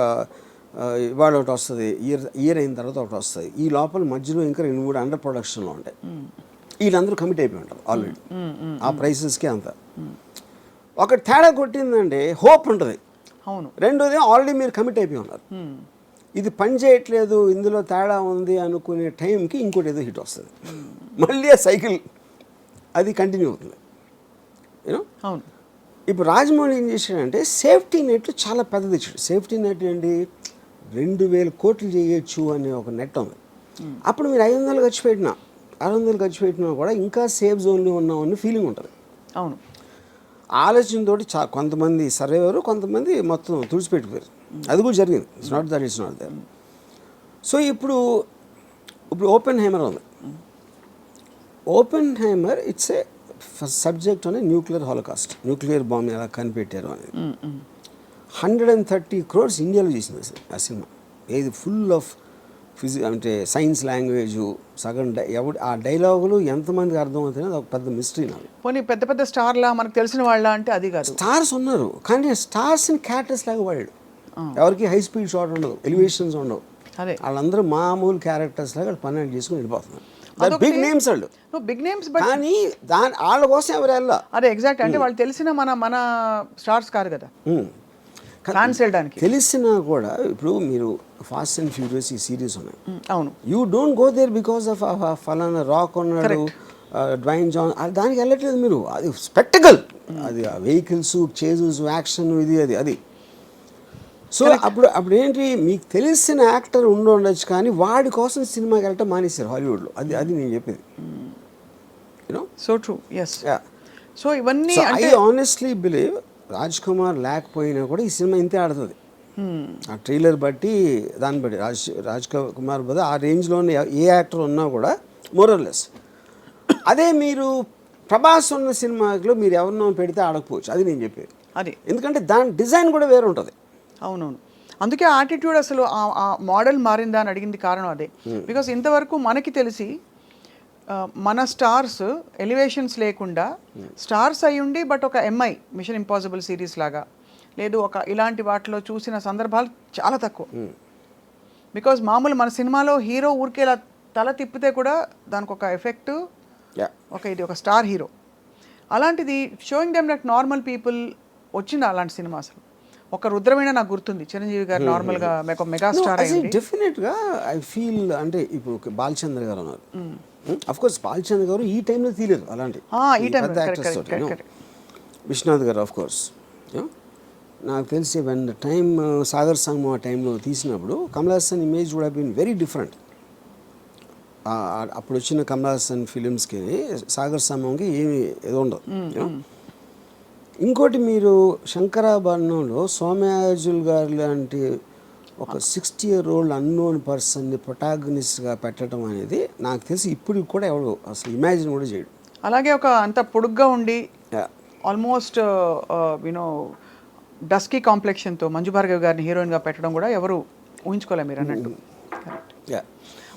ఇవాళ ఒకటి వస్తుంది, ఇయర్ అయిన తర్వాత ఒకటి వస్తుంది, ఈ లోపల మధ్యలో ఇంకా 2-3 అండర్ ప్రొడక్షన్లో ఉంటాయి. వీళ్ళందరూ కమిట్ అయిపోయి ఉంటారు ఆల్రెడీ ఆ ప్రైసెస్కి అంతా. ఒక తేడా కొట్టిందంటే హోప్ ఉంటుంది. అవును. రెండోది ఆల్రెడీ మీరు కమిట్ అయిపోయి ఉన్నారు, ఇది పని చేయట్లేదు, ఇందులో తేడా ఉంది అనుకునే టైంకి ఇంకోటి ఏదో హిట్ వస్తుంది, మళ్ళీ ఆ సైకిల్ అది కంటిన్యూ అవుతుంది. యూనో. అవును. ఇప్పుడు రాజమౌళి ఏం చేశాడంటే సేఫ్టీ నెట్ చాలా పెద్దది ఇచ్చాడు. సేఫ్టీ నెట్ ఏంటి, 2000 కోట్లు చేయొచ్చు అనే ఒక నెట్ ఉంది. అప్పుడు మీరు 500 ఖర్చు పెట్టినా 600 ఖర్చు పెట్టినా కూడా ఇంకా సేఫ్ జోన్లో ఉన్నామని ఫీలింగ్ ఉంటుంది. అవును, ఆలోచనతో కొంతమంది సర్వేవారు, కొంతమంది మొత్తం తుడిచిపెట్టిపోయారు. అది కూడా జరిగింది. It's not there. సో ఇప్పుడు ఓపెన్ హైమర్ ఉంది. Oppenheimer it's a subject అనే న్యూక్లియర్ హాలోకాస్ట్, న్యూక్లియర్ బాంబ్ ఎలా కనిపెట్టారు అనేది. 130 crores ఇండియాలో చేసింది ఆ సినిమా. ఏది ఫుల్ ఆఫ్ అంటే సైన్స్ లాంగ్వేజ్ సగం ఆ డైలాగులు ఎంతమందికి అర్థమవుతాయో అది ఒక పెద్ద మిస్టరీ నాకు. పోనీ పెద్ద పెద్ద స్టార్లా మనకు తెలిసిన వాళ్ళ అంటే అది కాదు. స్టార్స్ ఉన్నారు కానీ స్టార్స్ని క్యారెక్టర్స్ లాగా వాడాడు. ఎవరికి హై స్పీడ్ షాట్ ఉండవు, ఎలివేషన్స్ ఉండవు. అదే వాళ్ళందరూ మామూలు క్యారెక్టర్స్ లాగా పన్నెండు చేసుకుని వెళ్ళిపోతున్నారు. బిగ్ నేమ్స్ వాళ్ళు, బిగ్ నేమ్స్, కానీ వాళ్ళ కోసం ఎవరు వెళ్ళా. అదే ఎగ్జాక్ట్, అంటే వాళ్ళు తెలిసిన మన స్టార్స్ కాదు కదా ఫ్యాన్స్ వెళ్ళడానికి. తెలిసినా కూడా ఇప్పుడు మీరు ఫాస్ట్ అండ్ ఫ్యూరియస్ ఈ సిరీస్ ఉన్నాయి. అవును, you don't go there because of ఫలానా రాక్ ఉన్నాడు, డ్వైన్ జాన్, దానికి వెళ్ళట్లేదు మీరు. అది స్పెక్టకల్, అది వెహికల్స్, చేజెస్, యాక్షన్, అది. సో అప్పుడు ఏంటి, మీకు తెలిసిన యాక్టర్ ఉండొచ్చు కానీ వాడి కోసం సినిమాకి వెళ్ళటం మానేశారు హాలీవుడ్లో. అది నేను చెప్పేది. You know, so true, yes. So ఇవన్నీ I honestly believe Raj Kumar లేకపోయినా కూడా ఈ సినిమా ఇంతే ఆడుతుంది. ఆ ట్రైలర్ బట్టి దాన్ని బట్టి రాజ్ కుమార్ బదులు ఆ రేంజ్లోనే ఏ యాక్టర్ ఉన్నా కూడా మోరల్లెస్. అదే మీరు ప్రభాస్ ఉన్న సినిమాలో మీరు ఎవరినో పెడితే ఆడకపోవచ్చు, అది నేను చెప్పేది. అది ఎందుకంటే దాని డిజైన్ కూడా వేరే ఉంటుంది. అవునవును, అందుకే ఆటిట్యూడ్ అసలు ఆ మోడల్ మారిందా అని అడిగింది కారణం అదే. బికాస్ ఇంతవరకు మనకి తెలిసి మన స్టార్స్ ఎలివేషన్స్ లేకుండా స్టార్స్ అయ్యుండి బట్ ఒక ఎంఐ మిషన్ ఇంపాసిబుల్ సిరీస్ లాగా లేదు ఒక ఇలాంటి వాటిలో చూసిన సందర్భాలు చాలా తక్కువ. బికాజ్ మామూలు మన సినిమాలో హీరో ఊరికే ఇలా తల తిప్పితే కూడా దానికి ఒక ఎఫెక్ట్, ఇది ఒక స్టార్ హీరో. అలాంటిది showing them like normal people వచ్చింది అలాంటి సినిమా. అసలు ఒక రుద్రమైన నాకు గుర్తుంది, చిరంజీవి గారు నార్మల్గా మెగా స్టార్ అయ్యింది. డెఫినెట్గా ఐ ఫీల్ అంటే ఇప్పుడు బాలచంద్ర గారు ఉన్నారు. అఫ్ కోర్స్ బాలచంద్ర గారు ఈ టైంలో తీయలేదు అలాంటి పెద్ద యాక్టర్స్ తోటి. విశ్వనాథ్ గారు ఆఫ్ కోర్స్. నాకు తెలిసి వెన్ ద టైమ్ సాగర్ సంగమం ఆ టైంలో తీసినప్పుడు Kamal Haasan image would have been very different. అప్పుడు వచ్చిన కమల్ హాసన్ ఫిలిమ్స్కి సాగర్ సంగమంకి ఏమి ఏదో ఉండదు. ఇంకోటి మీరు శంకరాభరణంలో సోమయాజుల్ గారు లాంటి ఒక 60-year-old అన్నోన్ పర్సన్ని ప్రొటాగనిస్ట్గా పెట్టడం అనేది నాకు తెలిసి ఇప్పుడు కూడా ఎవడు అసలు ఇమాజిన్ కూడా చేయడు. అలాగే ఒక అంత పొడుగ్గా ఉండి ఆల్మోస్ట్ యూనో డస్కీ కాంప్లెక్షన్తో మంజు భార్గవ్ గారిని హీరోయిన్గా పెట్టడం కూడా ఎవరు ఊహించుకోలేరు మీరు అన్నట్టు.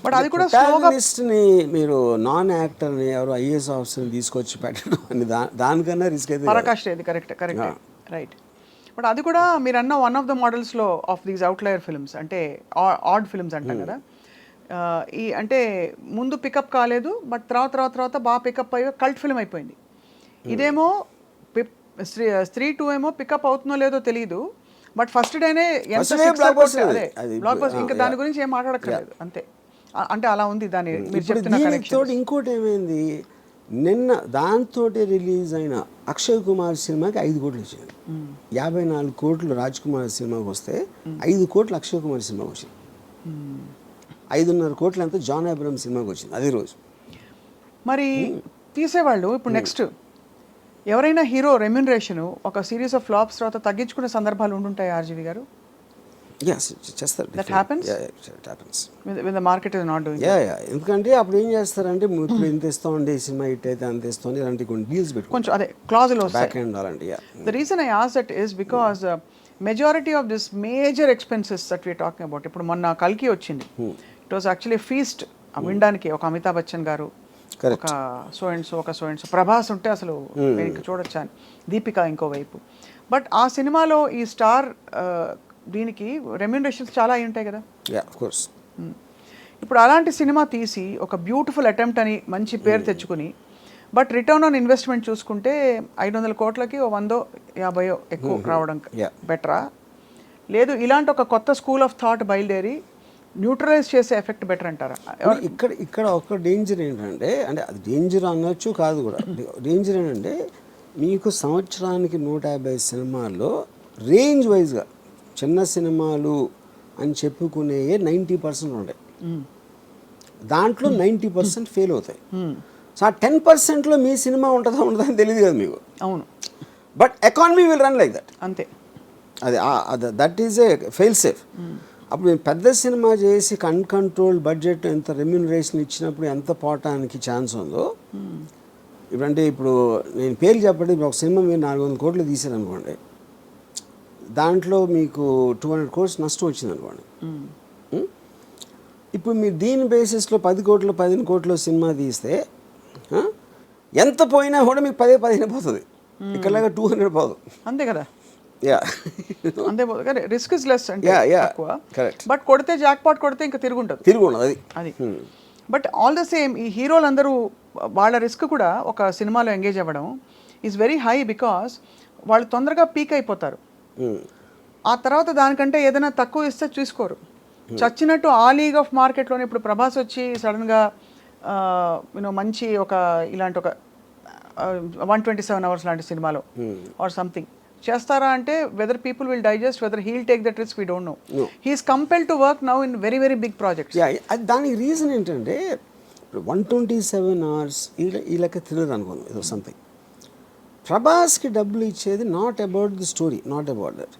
బట్ అది కూడా ప్రొటాగనిస్ట్ని మీరు నాన్ యాక్టర్ని ఎవరు ఐఏఎస్ ఆఫీసర్ని తీసుకొచ్చి పెట్టడం అని దానికన్నా రిస్క్ అయితే పరాకాష్ట. ఇది కరెక్ట్ రైట్. బట్ అది కూడా మీరు అన్న వన్ ఆఫ్ ద మోడల్స్లో ఆఫ్ దీస్ అవుట్లయర్ ఫిల్మ్స్, అంటే ఆడ్ ఫిల్మ్స్ అంటాం కదా. ఈ అంటే ముందు పికప్ కాలేదు బట్ తర్వాత బాగా పికప్ అయ్యి కల్ట్ ఫిల్మ్ అయిపోయింది. ఇదేమో స్త్రీ 2 ఏమో పికప్ అవుతుందో లేదో తెలియదు బట్ ఫస్ట్ డేనే ఎంత బ్లాక్ బస్టర్. ఇంకా దాని గురించి ఏం మాట్లాడక్కర్లేదు అంతే. అంటే అలా ఉంది దాని మీరు చెప్తున్న కనెక్షన్. ఇంకోటి ఏమైంది, నిన్న దాంతో రిలీజ్ అయిన అక్షయ్ కుమార్ సినిమాకి 5 కోట్లు వచ్చింది. 54 కోట్లు రాజ్ కుమార్ సినిమాకి వస్తే 5 కోట్లు అక్షయ్ కుమార్ సినిమాకి వచ్చింది. 5.5 కోట్లు అంతా జాన్ అబ్రహం సినిమాకి వచ్చింది అదే రోజు. మరి తీసేవాళ్ళు ఇప్పుడు నెక్స్ట్ ఎవరైనా హీరో రెమ్యునరేషన్ ఒక సిరీస్ ఆఫ్ ఫ్లాప్స్ తర్వాత తగ్గించుకునే సందర్భాలు ఉండుంటాయి ఆర్జీవి గారు? చేస్తారు. That happens? Yeah, it happens. When the market is not doing yeah. ఎందుకంటే అప్పుడు ఏం చేస్తారంటే ఇప్పుడు ఇంత ఇస్తామండి సినిమా హిట్ అయితే అంత ఇస్తాం ఇలాంటి కొన్ని డీల్స్ పెట్టుకుంటారు. కొంచెం అదే క్లాజులు వస్తాయి. బ్యాక్ ఎండ్ అలాంటి. The reason I ask that is because majority of this major expenses that we are talking about, ఇప్పుడు మొన్న కల్కి వచ్చింది. It was actually a feast. వినడానికి ఒక అమితాబ్ బచ్చన్ గారు, ఒక సో అండ్ సో ప్రభాస్ ఉంటే అసలు నేను చూడొచ్చా, దీపిక ఇంకోవైపు. బట్ ఆ సినిమాలో ఈ స్టార్ దీనికి రెమ్యునరేషన్స్ చాలా అయి ఉంటాయి కదా. ఇప్పుడు అలాంటి సినిమా తీసి ఒక బ్యూటిఫుల్ అటెంప్ట్ అని మంచి పేరు తెచ్చుకుని బట్ రిటర్న్ ఆన్ ఇన్వెస్ట్మెంట్ చూసుకుంటే 500 కోట్లకి 100-50 ఎక్కువ రావడం బెటరా, లేదు ఇలాంటి ఒక కొత్త స్కూల్ ఆఫ్ థాట్ బయలుదేరి న్యూట్రలైజ్ చేసే ఎఫెక్ట్ బెటర్ అంటారా? ఇక్కడ ఒక డేంజర్ ఏంటంటే, అంటే అది డేంజర్ అనొచ్చు కాదు కూడా, డేంజర్ ఏంటంటే మీకు సంవత్సరానికి 150 సినిమాల్లో రేంజ్ వైజ్గా చిన్న సినిమాలు అని చెప్పుకునే 90% ఉంటాయి. దాంట్లో 90% ఫెయిల్ అవుతాయి. సో ఆ 10%లో మీ సినిమా ఉంటుందా ఉండదా అని తెలియదు కదా మీకు. అవును. But economy will run like that. అంతే. అది that is a fail safe. అప్పుడు మేము పెద్ద సినిమా చేసి అన్కంట్రోల్ బడ్జెట్ ఎంత రెమ్యూనరేషన్ ఇచ్చినప్పుడు ఎంత పోవటానికి ఛాన్స్ ఉందో. ఇప్పుడంటే ఇప్పుడు నేను పేరు చెప్పండి, ఒక సినిమా మీరు 400 కోట్లు తీసారనుకోండి, దాంట్లో మీకు 200 crores నష్టం వచ్చింది అనుకోండి. ఇప్పుడు మీరు దీని బేసిస్లో 10 కోట్లు 15 కోట్లు సినిమా తీస్తే ఎంత పోయినా కూడా మీకు 10-15 పోతుంది. ఇక్కడలాగా 200 పోదు. అంతే కదా. యా అంతే పోదు కానీ రిస్క్ ఇస్ లెస్ అంటే తక్కువ. కరెక్ట్. బట్ కొడితే జాక్ పాట్ కొడితే ఇంకా తిరుగుంటుంది. తిరుగుండదు అది. బట్ ఆల్ ద సేమ్ ఈ హీరోలందరూ వాళ్ళ రిస్క్ కూడా ఒక సినిమాలో ఎంగేజ్ అవ్వడం ఈజ్ వెరీ హై బికాస్ వాళ్ళు తొందరగా పీక్ అయిపోతారు. ఆ తర్వాత దానికంటే ఏదైనా తక్కువ ఇస్తే చూసుకోరు. చచ్చినట్టు ఆ లీగ్ ఆఫ్ మార్కెట్లోనే ఇప్పుడు ప్రభాస్ వచ్చి సడన్గా యూనో మంచి ఒక ఇలాంటి ఒక 127 hours లాంటి సినిమాలో ఆర్ సంథింగ్ చేస్తారా అంటే whether people will digest, whether he'll take that risk we don't know. He's compelled to work now in very very big projects. దానికి రీజన్ ఏంటంటే 127 hours ఈ లెక్క థ్రిల్లర్ అనుకోండి ఏదో సంథింగ్. ప్రభాస్కి డబ్బులు ఇచ్చేది not about the story, not about that.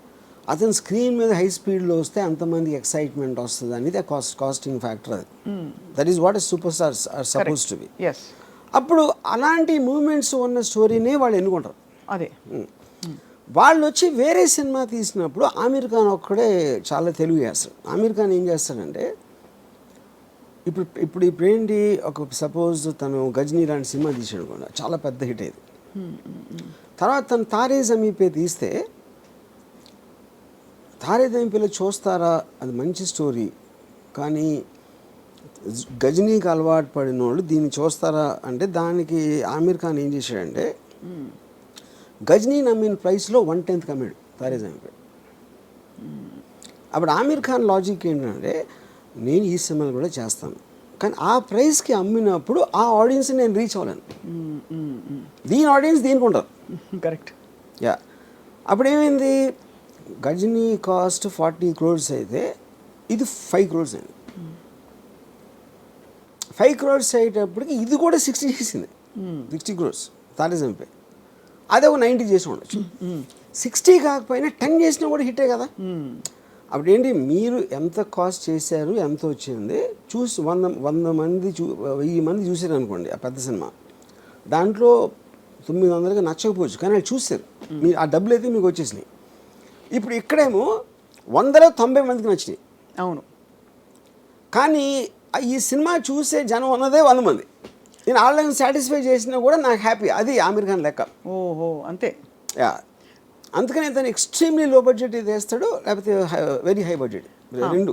అతను స్క్రీన్ మీద హై స్పీడ్లో వస్తే అంతమంది ఎక్సైట్మెంట్ వస్తుంది అనేది కాస్టింగ్ ఫ్యాక్టర్. అది that is what super stars are suppose to be. అప్పుడు అలాంటి మూమెంట్స్ ఉన్న స్టోరీనే వాళ్ళు ఎన్నుకుంటారు. అదే వాళ్ళు వచ్చి వేరే సినిమా తీసినప్పుడు ఆమీర్ ఖాన్ ఒక్కడే చాలా తెలుగు చేస్తాడు. ఆమీర్ ఖాన్ ఏం చేస్తాడంటే ఇప్పుడు ఏంటి, ఒక సపోజ్ తను గజనీ లాంటి సినిమా తీసాడు కూడా చాలా పెద్ద హిట్ అయ్యేది. తర్వాత తను తారే జమీన్ పే తీస్తే తారే జమీన్ పేలో చూస్తారా, అది మంచి స్టోరీ కానీ గజనీకి అలవాటు పడిన వాళ్ళు దీన్ని చూస్తారా అంటే దానికి ఆమీర్ ఖాన్ ఏం చేశాడంటే గజనీ నమ్మిన ప్రైస్లో 1/10 కమ్మాడు తారే జమీన్ పే. అప్పుడు ఆమీర్ ఖాన్ లాజిక్ ఏంటంటే నేను ఈ సినిమాలు కూడా చేస్తాను కానీ ఆ ప్రైస్కి అమ్మినప్పుడు ఆ ఆడియన్స్ నేను రీచ్ అవ్వలేను, దీని ఆడియన్స్ దీనికి ఉంటారు. కరెక్ట్. యా అప్పుడు ఏమైంది, గజనీ కాస్ట్ 40 crores అయితే ఇది 5 crores అయింది. 5 crores అయ్యేటప్పటికి ఇది కూడా 60 చేసింది. 60 crores తారే జమీన్ పే. అదే ఒక 90 చేసి ఉండొచ్చు. 60 కాకపోయినా 10 చేసినా కూడా హిట్టే కదా. అప్పుడు ఏంటి, మీరు ఎంత కాస్ట్ చేశారు ఎంత వచ్చింది చూసి 100 మంది 1000 మంది చూసారు అనుకోండి ఆ పెద్ద సినిమా, దాంట్లో 900కి నచ్చకపోవచ్చు కానీ వాళ్ళు చూసారు, మీరు ఆ డబ్బులు అయితే మీకు వచ్చేసినాయి. ఇప్పుడు ఇక్కడేమో 100లో 90 మందికి నచ్చినాయి. అవును. కానీ ఈ సినిమా చూసే జనం ఉన్నదే 100 మంది. నేను ఆన్లైన్ సాటిస్ఫై చేసినా కూడా నాకు హ్యాపీ. అది ఆమీర్ ఖాన్ లెక్క. ఓహో అంతే. యా అందుకని తను ఎక్స్ట్రీమ్లీ లో బడ్జెట్ ఇది వేస్తాడు, లేకపోతే వెరీ హై బడ్జెట్, రెండు.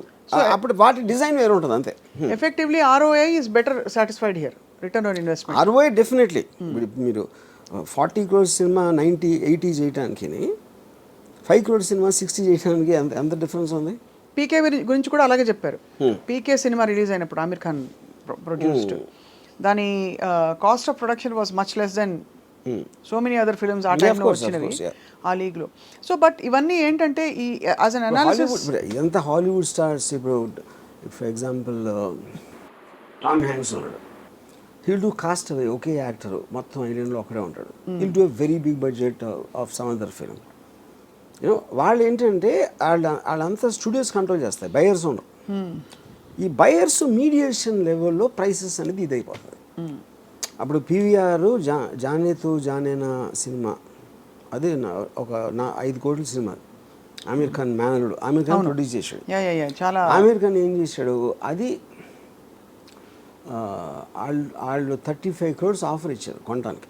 అప్పుడు వాటి డిజైన్ వేరే ఉంటుంది అంతే. Effectively ROI is better satisfied here, return on investment. ROI definitely. మీరు 40 crores సినిమా 90-80 చేయడానికి 5 crores సినిమా 60 చేయడానికి ఎంత డిఫరెన్స్ ఉంది. పీకే గురించి కూడా అలాగే చెప్పారు. పీకే సినిమా రిలీజ్ అయినప్పుడు ఆమీర్ ఖాన్ ప్రొడ్యూస్డ్, దాని cost of production was much less than so many other films ఆ టైంలో వచ్చినవి ఆ లీగ్లో. సో బట్ ఇవన్నీ ఏంటంటే ఈ యాజ్ అన్ అనాలిసిస్ ఇదంతా హాలీవుడ్ స్టార్స్. ఇప్పుడు ఫర్ ఎగ్జాంపుల్ టామ్ హ్యాంక్స్ ఉన్నాడు, హీల్ డూ కాస్ట్ అవే, ఒకే యాక్టర్ మొత్తం ఐలాండ్లో ఒకడే ఉంటాడు. He'll do a very big budget of some other film. You know వాళ్ళు ఏంటంటే వాళ్ళంతా స్టూడియోస్ కంట్రోల్ చేస్తాయి, బయర్స్ ఉండవు. ఈ బయర్స్ మీడియేషన్ లెవెల్లో ప్రైసెస్ అనేది ఇది అయిపోతుంది. అప్పుడు PVR జానేతు జానేనా సినిమా, అదే ఒక 5 కోట్ల సినిమా, ఆమీర్ ఖాన్ మేనలుడు, ఆమీర్ ఖాన్ ప్రొడ్యూస్ చేశాడు. చాలా ఆమీర్ ఖాన్ ఏం చేశాడు, అది వాళ్ళు 35 crores ఆఫర్ ఇచ్చారు కొనడానికి.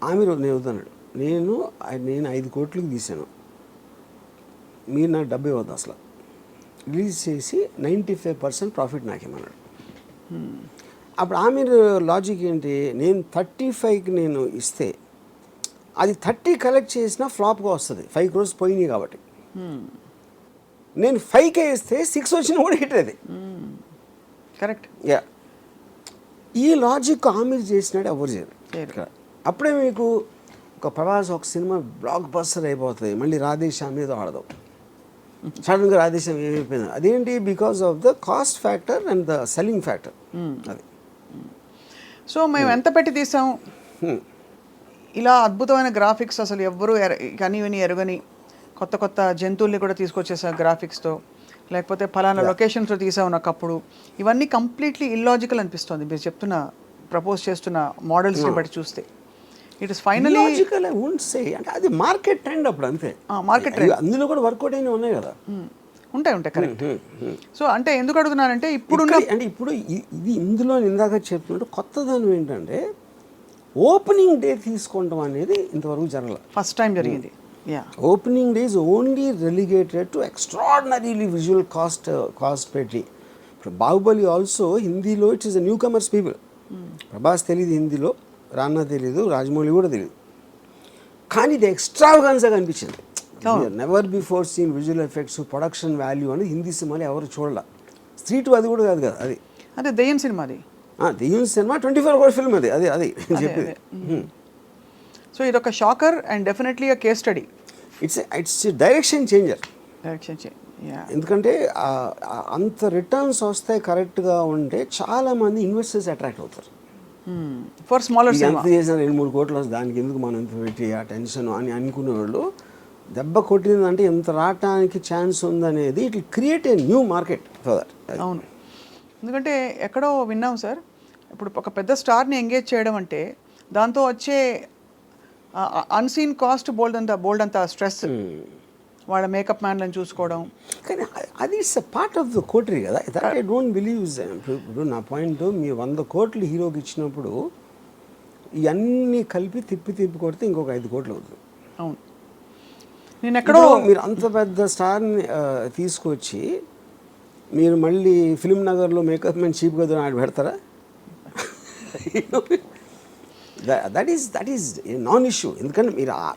ఆమీర్ నేను వద్దన్నాడు, నేను 5 కోట్లకి తీశాను, మీరు నాకు 70 వద్దు అసలు, రిలీజ్ చేసి 95% ప్రాఫిట్ నాకేమన్నాడు. అప్పుడు ఆమీర్ లాజిక్ ఏంటి, నేను 35కి నేను ఇస్తే అది 30 కలెక్ట్ చేసినా ఫ్లాప్గా వస్తుంది, 5 crores పోయినాయి కాబట్టి. నేను 5K ఇస్తే 6 వచ్చినా కూడా హిట్ అది. కరెక్ట్. యా ఈ లాజిక్ ఆమీర్ చేసినాడు, ఎవరు చేయరు. అప్పుడే మీకు ఒక ప్రభాస్ ఒక సినిమా బ్లాక్ బస్టర్ అయిపోతుంది, మళ్ళీ రాధేశ్యామ్ మీద ఆడదాం. సడన్గా రాధేశ్యామ్ ఏమైపోయింది, అదేంటి? Because of the cost factor and the selling factor. అది సో మేము ఎంత పెట్టి తీసాం, ఇలా అద్భుతమైన గ్రాఫిక్స్, అసలు ఎవ్వరూ కని విని ఎరుగని కొత్త కొత్త జంతువుల్ని కూడా తీసుకొచ్చేసాం గ్రాఫిక్స్తో, లేకపోతే ఫలానా లొకేషన్స్లో తీసాం ఒకప్పుడు, ఇవన్నీ కంప్లీట్లీ ఇల్లాజికల్ అనిపిస్తుంది మీరు చెప్తున్న ప్రపోజ్ చేస్తున్న మోడల్స్ని బట్టి చూస్తే. It is finally logical I won't say, అంటే అది మార్కెట్ ట్రెండ్ అప్పుడు అంతే. మార్కెట్ ట్రెండ్ అందులో కూడా వర్కౌట్ అయినవి ఉన్నాయి కదా. ఉంటాయి కరెక్ట్. సో అంటే ఎందుకు అడుగుతున్నానంటే ఇప్పుడున్న అంటే ఇప్పుడు ఇది ఇందులో ఇందాక చెప్తున్నట్టు కొత్తదనం ఏంటంటే ఓపెనింగ్ డే తీసుకోవడం అనేది ఇంతవరకు జరగలేదు, ఫస్ట్ టైం జరిగింది. Opening day is only relegated to extraordinarily visual cost పెట్టి. ఇప్పుడు బాహుబలి ఆల్సో హిందీలో it is newcomers people. Prabhas తెలియదు హిందీలో, రానా తెలియదు, రాజమౌళి కూడా తెలియదు, కానీ ఇది ఎక్స్ట్రావగాన్స్గా అనిపించింది. Never before seen visual effects, production value అనేది హిందీ సినిమాలు ఎవరు చూడాల. స్ట్రీట్ అది కూడా కాదు కదా, అది అదే దెయ్యం సినిమా, అది దెయ్యం సినిమా 24 hour ఫిల్మ్, అది అది అది చెప్పేది. సో ఇదొక shocker and definitely a case study. It's direction changer. ఎందుకంటే అంత రిటర్న్స్ వస్తాయి కరెక్ట్గా ఉంటే చాలామంది ఇన్వెస్టర్స్ అట్రాక్ట్ అవుతారు. ఫర్ స్మాలర్ ఎంత చేసిన 2-3 కోట్లు వస్తుంది, దానికి ఎందుకు మనం ఎంత పెట్టి ఆ టెన్షన్ అని అనుకునే వాళ్ళు, దెబ్బ కొట్టిందంటే ఎంత రావటానికి ఛాన్స్ ఉందనేది it will create a new market for that. అవును, ఎందుకంటే ఎక్కడో విన్నాం సార్, ఇప్పుడు ఒక పెద్ద స్టార్ని ఎంగేజ్ చేయడం అంటే దాంతో వచ్చే అన్సీన్ కాస్ట్ బోల్డ్ అంత స్ట్రెస్, వాళ్ళ మేకప్ మ్యాన్లను చూసుకోవడం. కానీ అది it's a part of the coterie కదా. That I don't believe. ఇప్పుడు నా పాయింట్, మీ 100 కోట్లు హీరోకి ఇచ్చినప్పుడు ఇవన్నీ కలిపి తిప్పి కొడితే ఇంకొక 5 కోట్లు అవుతుంది. అవును, నేను ఎక్కడో మీరు అంత పెద్ద స్టార్ని తీసుకొచ్చి మీరు మళ్ళీ ఫిల్మ్ నగర్లో మేకప్ మ్యాన్ చీప్గా ఆడ పెడతారా? That is non issue. ఎందుకంటే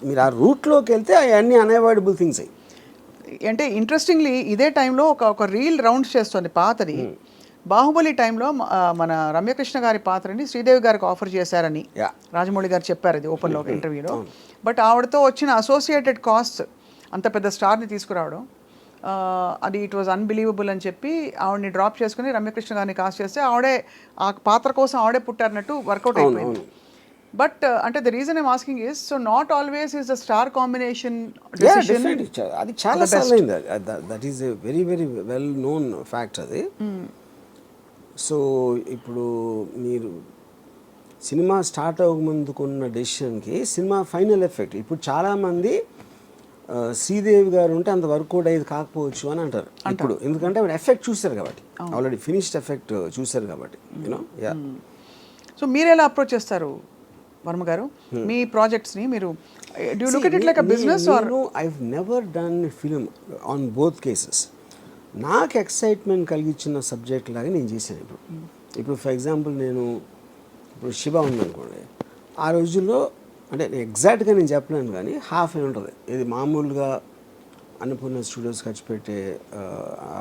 మీరు ఆ రూట్లోకి వెళ్తే అవన్నీ అన్అవాయిడబుల్ థింగ్స్ అయ్యి. అంటే ఇంట్రెస్టింగ్లీ ఇదే టైంలో ఒక రీల్ రౌండ్స్ చేస్తుంది పాతది. బాహుబలి టైంలో మన రమ్యకృష్ణ గారి పాత్రని శ్రీదేవి గారికి ఆఫర్ చేశారని రాజమౌళి గారు చెప్పారు, ఇది ఓపెన్లో ఒక ఇంటర్వ్యూలో. బట్ ఆవిడతో వచ్చిన అసోసియేటెడ్ కాస్ట్, అంత పెద్ద స్టార్ని తీసుకురావడం, అది ఇట్ వాజ్ అన్బిలీవబుల్ అని చెప్పి ఆవిడని డ్రాప్ చేసుకుని రమ్యకృష్ణ గారిని కాస్ట్ చేస్తే ఆవిడే ఆ పాత్ర కోసం ఆవిడే పుట్టారన్నట్టు వర్కౌట్ అయిపోయింది. బట్ అంటే the reason I'm asking is, so not always is the star combination decision. అది చాలా సార్లు అయింది. That is a very very well known fact అది. సో ఇప్పుడు మీరు సినిమా స్టార్ట్ అవ్వకముందుకున్న డెసిషన్కి సినిమా ఫైనల్ ఎఫెక్ట్, ఇప్పుడు చాలామంది శ్రీదేవి గారు ఉంటే అంత వర్కౌట్ అయ్యేది కాకపోవచ్చు అని అంటారు ఇప్పుడు. ఎందుకంటే ఎఫెక్ట్ చూశారు కాబట్టి, ఆల్రెడీ ఫినిష్డ్ ఎఫెక్ట్ చూశారు కాబట్టి, యూనో. యా. సో మీరు ఎలా అప్రోచ్ చేస్తారు వర్మ గారు మీ ప్రాజెక్ట్స్ని? మీరు do look at it like a business are? I have never done film on both cases. నాకు ఎక్సైట్మెంట్ కలిగించిన సబ్జెక్ట్ లాగా నేను చేశాను. ఇప్పుడు ఫర్ ఎగ్జాంపుల్ నేను ఇప్పుడు శివ ఉందనుకోండి, ఆ రోజుల్లో అంటే ఎగ్జాక్ట్గా నేను చెప్పలేను కానీ హాఫ్ అయి ఉంటుంది. ఇది మామూలుగా అన్నపూర్ణ స్టూడియోస్ ఖర్చు పెట్టే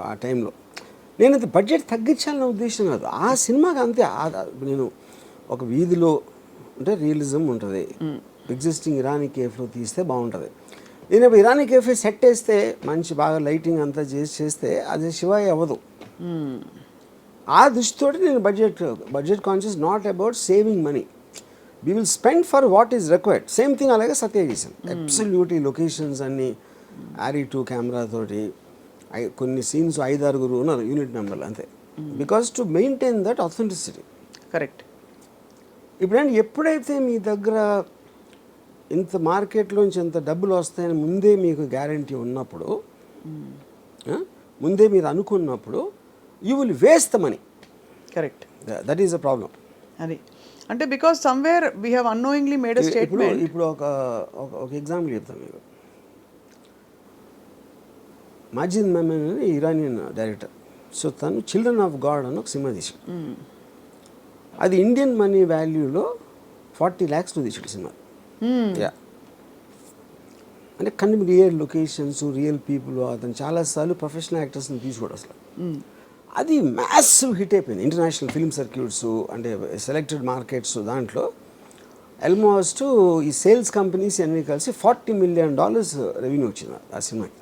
ఆ టైంలో నేను అది బడ్జెట్ తగ్గించాలన్న ఉద్దేశం కాదు. ఆ సినిమాకి అంతే. నేను ఒక వీధిలో అంటే రియలిజం ఉంటుంది, ఎగ్జిస్టింగ్ ఇరానీ కేఫ్లో తీస్తే బాగుంటుంది. నేను ఇప్పుడు ఇరానీ కేఫే సెట్ వేస్తే మంచి బాగా లైటింగ్ అంతా చేస్తే అది శివాయి అవ్వదు. ఆ దృష్టితోటి నేను budget conscious, not about saving money. We will spend for what is required. Same thing అలాగే సత్య చేశాను. అబ్సల్యూట్లీ లొకేషన్స్ అన్నీ RE2 కెమెరాతోటి, కొన్ని సీన్స్ 5-6 ఉన్నారు యూనిట్ మెంబర్లు అంతే. Because to maintain that authenticity. Correct. ఇప్పుడంటే ఎప్పుడైతే మీ దగ్గర ఇంత మార్కెట్లోంచి ఇంత డబ్బులు వస్తాయని ముందే మీకు గ్యారంటీ ఉన్నప్పుడు, ముందే మీరు అనుకున్నప్పుడు, you will waste the money. Correct. That is the problem. అది అంటే because somewhere we have annoyingly made a statement. ఇప్పుడు ఒక ఎగ్జాంపుల్ చెప్తాను మీకు. మాజిద్ మెమన్ అని ఇరానియన్ డైరెక్టర్. సో తను చిల్డ్రన్ ఆఫ్ గాడ్ అని ఒక సినిమా తీసాడు. అది ఇండియన్ మనీ వాల్యూలో 40 lakhs తీసాడు సినిమా. యా. అంటే కానీ రియల్ లొకేషన్స్, రియల్ పీపుల్, అతను చాలాసార్లు ప్రొఫెషనల్ యాక్టర్స్ని తీసుకోడు అసలు. అది మ్యాసివ్ హిట్ అయిపోయింది ఇంటర్నేషనల్ ఫిల్మ్ సర్క్యూట్స్, అంటే సెలెక్టెడ్ మార్కెట్స్. దాంట్లో ఆల్మోస్ట్ ఈ సేల్స్ కంపెనీస్ అన్నీ కలిసి $40 million రెవెన్యూ వచ్చింది ఆ సినిమాకి.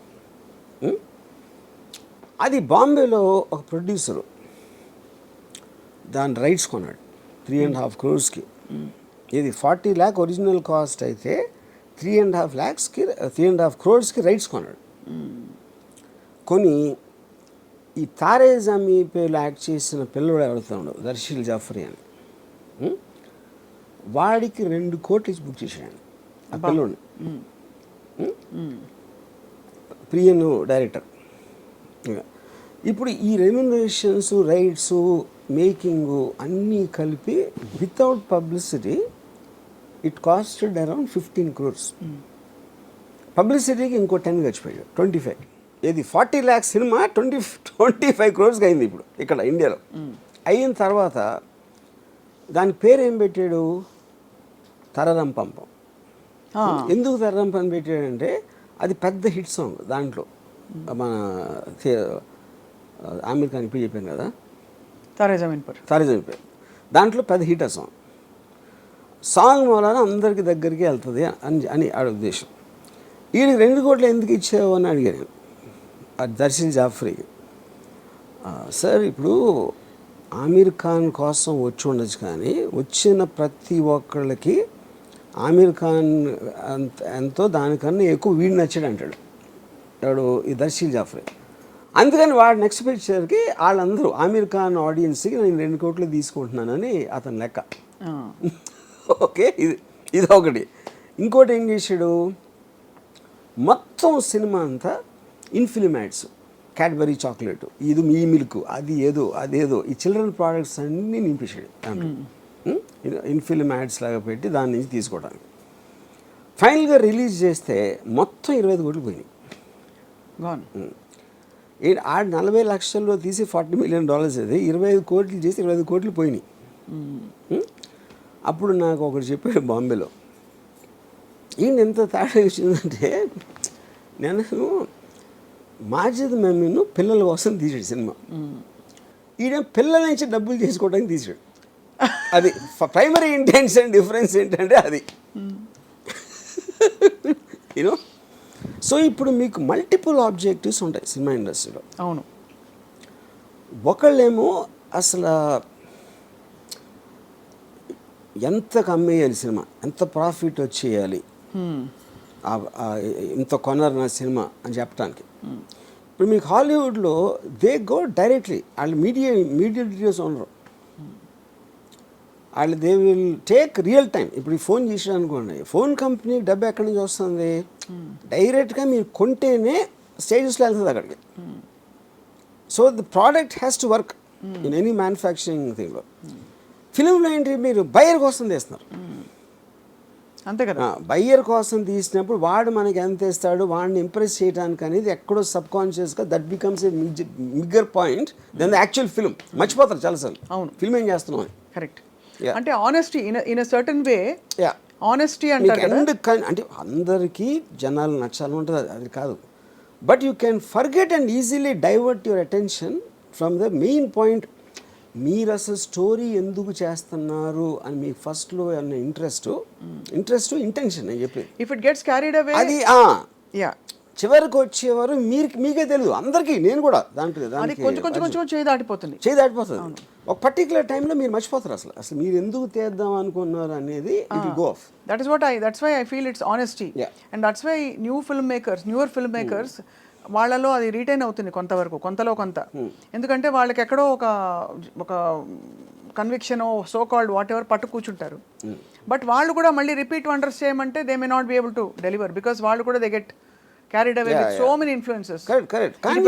అది బాంబేలో ఒక ప్రొడ్యూసరు దాని రైట్స్ కొన్నాడు 3.5 crores. ఇది 40 lakh ఒరిజినల్ కాస్ట్ అయితే 3.5 crores రైట్స్ కొన్నాడు. కొని ఈ తారే జమీన్ పేలో యాక్ట్ చేసిన పిల్లడు ఎవడుతున్నాడు దర్శిల్ జాఫ్రీ అని, వాడికి 2 కోట్లు ఇచ్చి బుక్ చేశాడు ఆ పిల్లోడిని. ప్రియను డైరెక్టర్. ఇప్పుడు ఈ రెమ్యునరేషన్స్, రైట్స్, మేకింగ్ అన్నీ కలిపి without publicity it costed around 15 crores. పబ్లిసిటీకి ఇంకో 10 గడిచిపోయాడు, 25. ఇది 40 lakhs సినిమా 25 crores అయింది ఇప్పుడు ఇక్కడ ఇండియాలో. అయిన తర్వాత దాని పేరు ఏం పెట్టాడు, తరరం పంపం. ఎందుకు తరరం పంపం పెట్టాడంటే అది పెద్ద హిట్ సాంగ్. దాంట్లో మన ఆమిర్ ఖాన్ ఇప్పుడు చెప్పాను కదా, తారే జమీన్ పర్. దాంట్లో పెద్ద హిట్ ఆ సాంగ్ మూలాన అందరికి దగ్గరికి వెళ్తుంది అని ఆడ ఉద్దేశం. వీడికి 2 కోట్లు ఎందుకు ఇచ్చావు అని అడిగాను అది దర్శిల్ జాఫ్రీకి. సార్ ఇప్పుడు ఆమిర్ ఖాన్ కోసం వచ్చి ఉండొచ్చు, కానీ వచ్చిన ప్రతి ఒక్కళ్ళకి ఆమిర్ ఖాన్ ఎంతో దానికన్నా ఎక్కువ వీడు నచ్చాడు అంటాడు వాడు ఈ దర్శిల్ జాఫ్రీ. అందుకని వాడు నెక్స్ట్ పిక్చర్కి వాళ్ళందరూ ఆమిర్ ఖాన్ ఆడియన్స్కి నేను 2 కోట్లు తీసుకుంటున్నానని అతని లెక్క. ఓకే, ఇది ఒకటి. ఇంకోటి ఏం చేశాడు, మొత్తం సినిమా అంతా ఇన్ఫిలిమ్ యాడ్స్, క్యాడ్బరీ చాక్లెట్, ఇది మీ మిల్క్, అదేదో ఈ చిల్డ్రన్ ప్రోడక్ట్స్ అన్నీ నింపేశాడు దాంట్లో. ఇన్ఫిలిమ్ యాడ్స్ లాగా పెట్టి దాని నుంచి తీసుకోవడానికి. ఫైనల్గా రిలీజ్ చేస్తే మొత్తం 25 కోట్లు పోయినాయి. ఆడ 40 లక్షల్లో తీసి $40 million అది 25 కోట్లు చేసి 25 కోట్లు పోయినాయి. అప్పుడు నాకు ఒకటి చెప్పాడు బాంబేలో, ఈయన ఎంత తేడా వచ్చిందంటే, నేను మాజిద్ మెమీను పిల్లల కోసం తీసాడు సినిమా, ఈయన పిల్లల నుంచి డబ్బులు చేసుకోవడానికి తీసాడు. అది ప్రైమరీ ఇంటెన్షన్ డిఫరెన్స్ ఏంటంటే అది యూనో. సో ఇప్పుడు మీకు మల్టిపుల్ ఆబ్జెక్టివ్స్ ఉంటాయి సినిమా ఇండస్ట్రీలో. అవును. ఒకళ్ళేమో అసలు ఎంత కమ్మేయాలి సినిమా, ఎంత ప్రాఫిట్ వచ్చేయాలి, ఇంత కొనరు నా సినిమా అని చెప్పడానికి. ఇప్పుడు మీకు హాలీవుడ్లో దే గో డైరెక్ట్లీ, వాళ్ళు మీడియా డీటెయిల్స్ ఉండరు, వాళ్ళు they will take real time. ఇప్పుడు ఈ ఫోన్ చేసాడు అనుకోండి, ఫోన్ కంపెనీ డబ్బు ఎక్కడి నుంచి వస్తుంది, డైరెక్ట్గా మీరు కొంటేనే స్టేజెస్లో వెళ్తుంది అక్కడికి. So the product has to work in any manufacturing థింగ్లో. ఫిలింలో ఏంటి, మీరు బయ్యర్ కోసం తీస్తున్నారు అంతే కదా. బయ్యర్ కోసం తీసినప్పుడు వాడు మనకి ఎంత ఇస్తాడు, వాడిని ఇంప్రెస్ చేయడానికి అనేది ఎక్కడో సబ్ కాన్షియస్గా that becomes a bigger point then the actual film. మర్చిపోతారు చాలాసార్లు అవును ఫిల్మ్ ఏం చేస్తున్నాం అని. కరెక్ట్. అంటే honesty in a certain way, honesty అంటారు కదా. అంటే అందరికీ జనాలు నచ్చాలని ఉంటుంది, అది కాదు. But you can forget and easily divert your attention from the main point. మీరు అసలు స్టోరీ ఎందుకు చేస్తున్నారు అని మీకు ఫస్ట్లో అన్న ఇంట్రెస్ట్ ఇంటెన్షన్ నేను చెప్పేది. If it gets carried away అది చివరికి వచ్చేవారు మీకే తెలియదు, అందరికీ. నేను కూడా దాంట్లో కొంచెం చేయి దాటిపోతుంది. ఒక పర్టికులర్ టైంలో మీరు మర్చిపోతారు అసలు మీరు ఎందుకు తీద్దాం అనుకున్నారు అనేది. It will go off. That's why I feel it's honesty. And that's why newer film makers వాళ్ళలో అది రీటైన్ అవుతుంది కొంతలో కొంత. ఎందుకంటే వాళ్ళకి ఎక్కడో ఒక conviction so called what ever పట్టు కూర్చుంటారు. బట్ వాళ్ళు కూడా మళ్ళీ రిపీట్ వండర్స్ చేయమంటే they may not be able to deliver, because వాళ్ళు కూడా they get carried away with so many influences. Correct. కానీ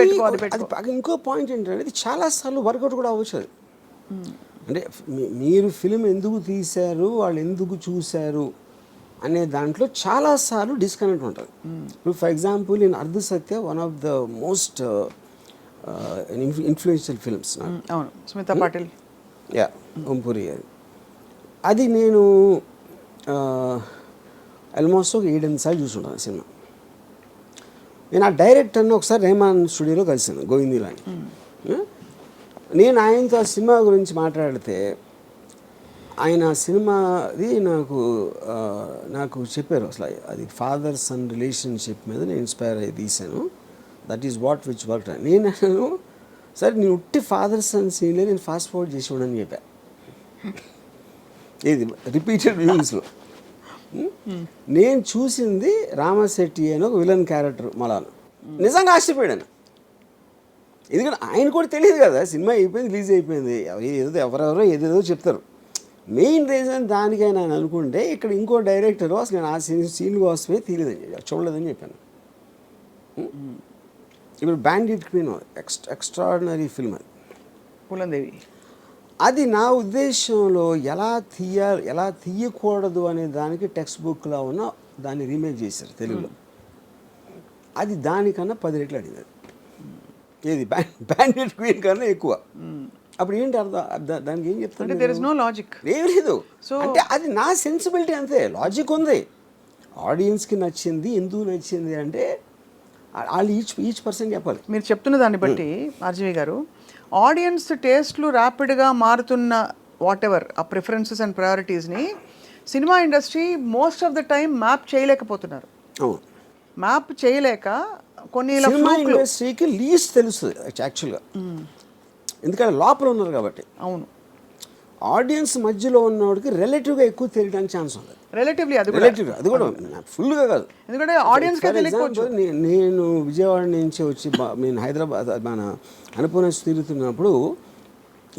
ఇంకో పాయింట్ ఏంటంటే ఇది చాలాసార్లు వర్కౌట్ కూడా అవ్వచ్చు. అంటే మీరు ఫిలిం ఎందుకు తీశారు, వాళ్ళు ఎందుకు చూశారు అనే దాంట్లో చాలాసార్లు డిస్కనెక్ట్ ఉంటుంది. ఇప్పుడు for example in Ardh Satya one of the most influential films. అవును, స్మితా పాటిల్, ఓంపురి గారి. అది నేను ఆల్మోస్ట్ ఒక 7-8 సార్లు చూసుంటాను సినిమా. నేను ఆ డైరెక్టర్ని ఒకసారి రెహమాన్ స్టూడియోలో కలిసాను, గోవిందీలాని. నేను ఆయనతో ఆ సినిమా గురించి మాట్లాడితే ఆయన సినిమాది నాకు చెప్పారు అసలు అది ఫాదర్ సన్ రిలేషన్షిప్ మీద నేను ఇన్స్పైర్ అయ్యి తీశాను. That is what which work. నేను అన్నాను సరే నేను ఉట్టి ఫాదర్ సన్ సీన్లే నేను ఫాస్ట్ ఫార్వర్డ్ చేసి ఉండని చెప్పా. ఇది రిపీటెడ్ వ్యూస్లో నేను చూసింది రామశెట్టి అని ఒక విలన్ క్యారెక్టర్ మలాను. నిజంగా ఆశ్చర్యపోయాను. ఎందుకంటే ఆయన కూడా తెలియదు కదా, సినిమా అయిపోయింది, రిలీజ్ అయిపోయింది, ఎవరెవరో ఏదేదో చెప్తారు. మెయిన్ రీజన్ దానికైనా నేను అనుకుంటే ఇక్కడ ఇంకో డైరెక్టర్ అసలు నేను ఆ సీన్ కోసమే తీయలేదని చూడలేదని చెప్పాను. ఇప్పుడు బ్యాండిట్ క్వీన్ ఎక్స్ట్రాడినరీ ఫిల్మ్ అది, పూలందేవి. అది నా ఉద్దేశంలో ఎలా తీయకూడదు అనే దానికి టెక్స్ట్ బుక్లో ఉన్న దాన్ని రీమేక్ చేశారు తెలుగులో. అది దానికన్నా 10 రెట్లు అడిగింది. ఏది బ్యాండిట్ క్వీన్ కన్నా ఎక్కువ. అప్పుడు ఏంటి అర్థం, దానికి ఏం చెప్తాను, దేర్ ఇస్ నో లాజిక్, ఏం లేదు. అంటే అది నా సెన్సిబిలిటీ అంతే, లాజిక్ ఉంది. ఆడియన్స్కి నచ్చింది, ఎందుకు నచ్చింది అంటే వాళ్ళు ఈచ్ పర్సన్ చెప్పాలి. మీరు చెప్తున్న దాన్ని బట్టి ఆర్జీవి గారు, ఆడియన్స్ టేస్ట్లు ర్యాపిడ్గా మారుతున్న వాట్ ఎవర్ ఆ ప్రిఫరెన్సెస్ అండ్ ప్రయారిటీస్ని cinema industry most of the time map చేయలేకపోతున్నారు. అవును, మ్యాప్ చేయలేక కొన్ని సినిమా ఇండస్ట్రీకి లీస్ట్ తెలుస్తుంది యాక్చువల్గా, ఎందుకంటే లోపల ఉన్నారు కాబట్టి. అవును, ఆడియన్స్ మధ్యలో ఉన్నవాడికి రిలేటివ్గా ఎక్కువ తెలియడానికి ఛాన్స్ ఉంది. రిలేటివ్లీ అది కూడా ఫుల్గా కాదు, ఎందుకంటే ఆడియన్స్కి తెలియకపోవచ్చు. నేను విజయవాడ నుంచి వచ్చి నేను హైదరాబాద్ మన అనుపూర్ణ తిరుగుతున్నప్పుడు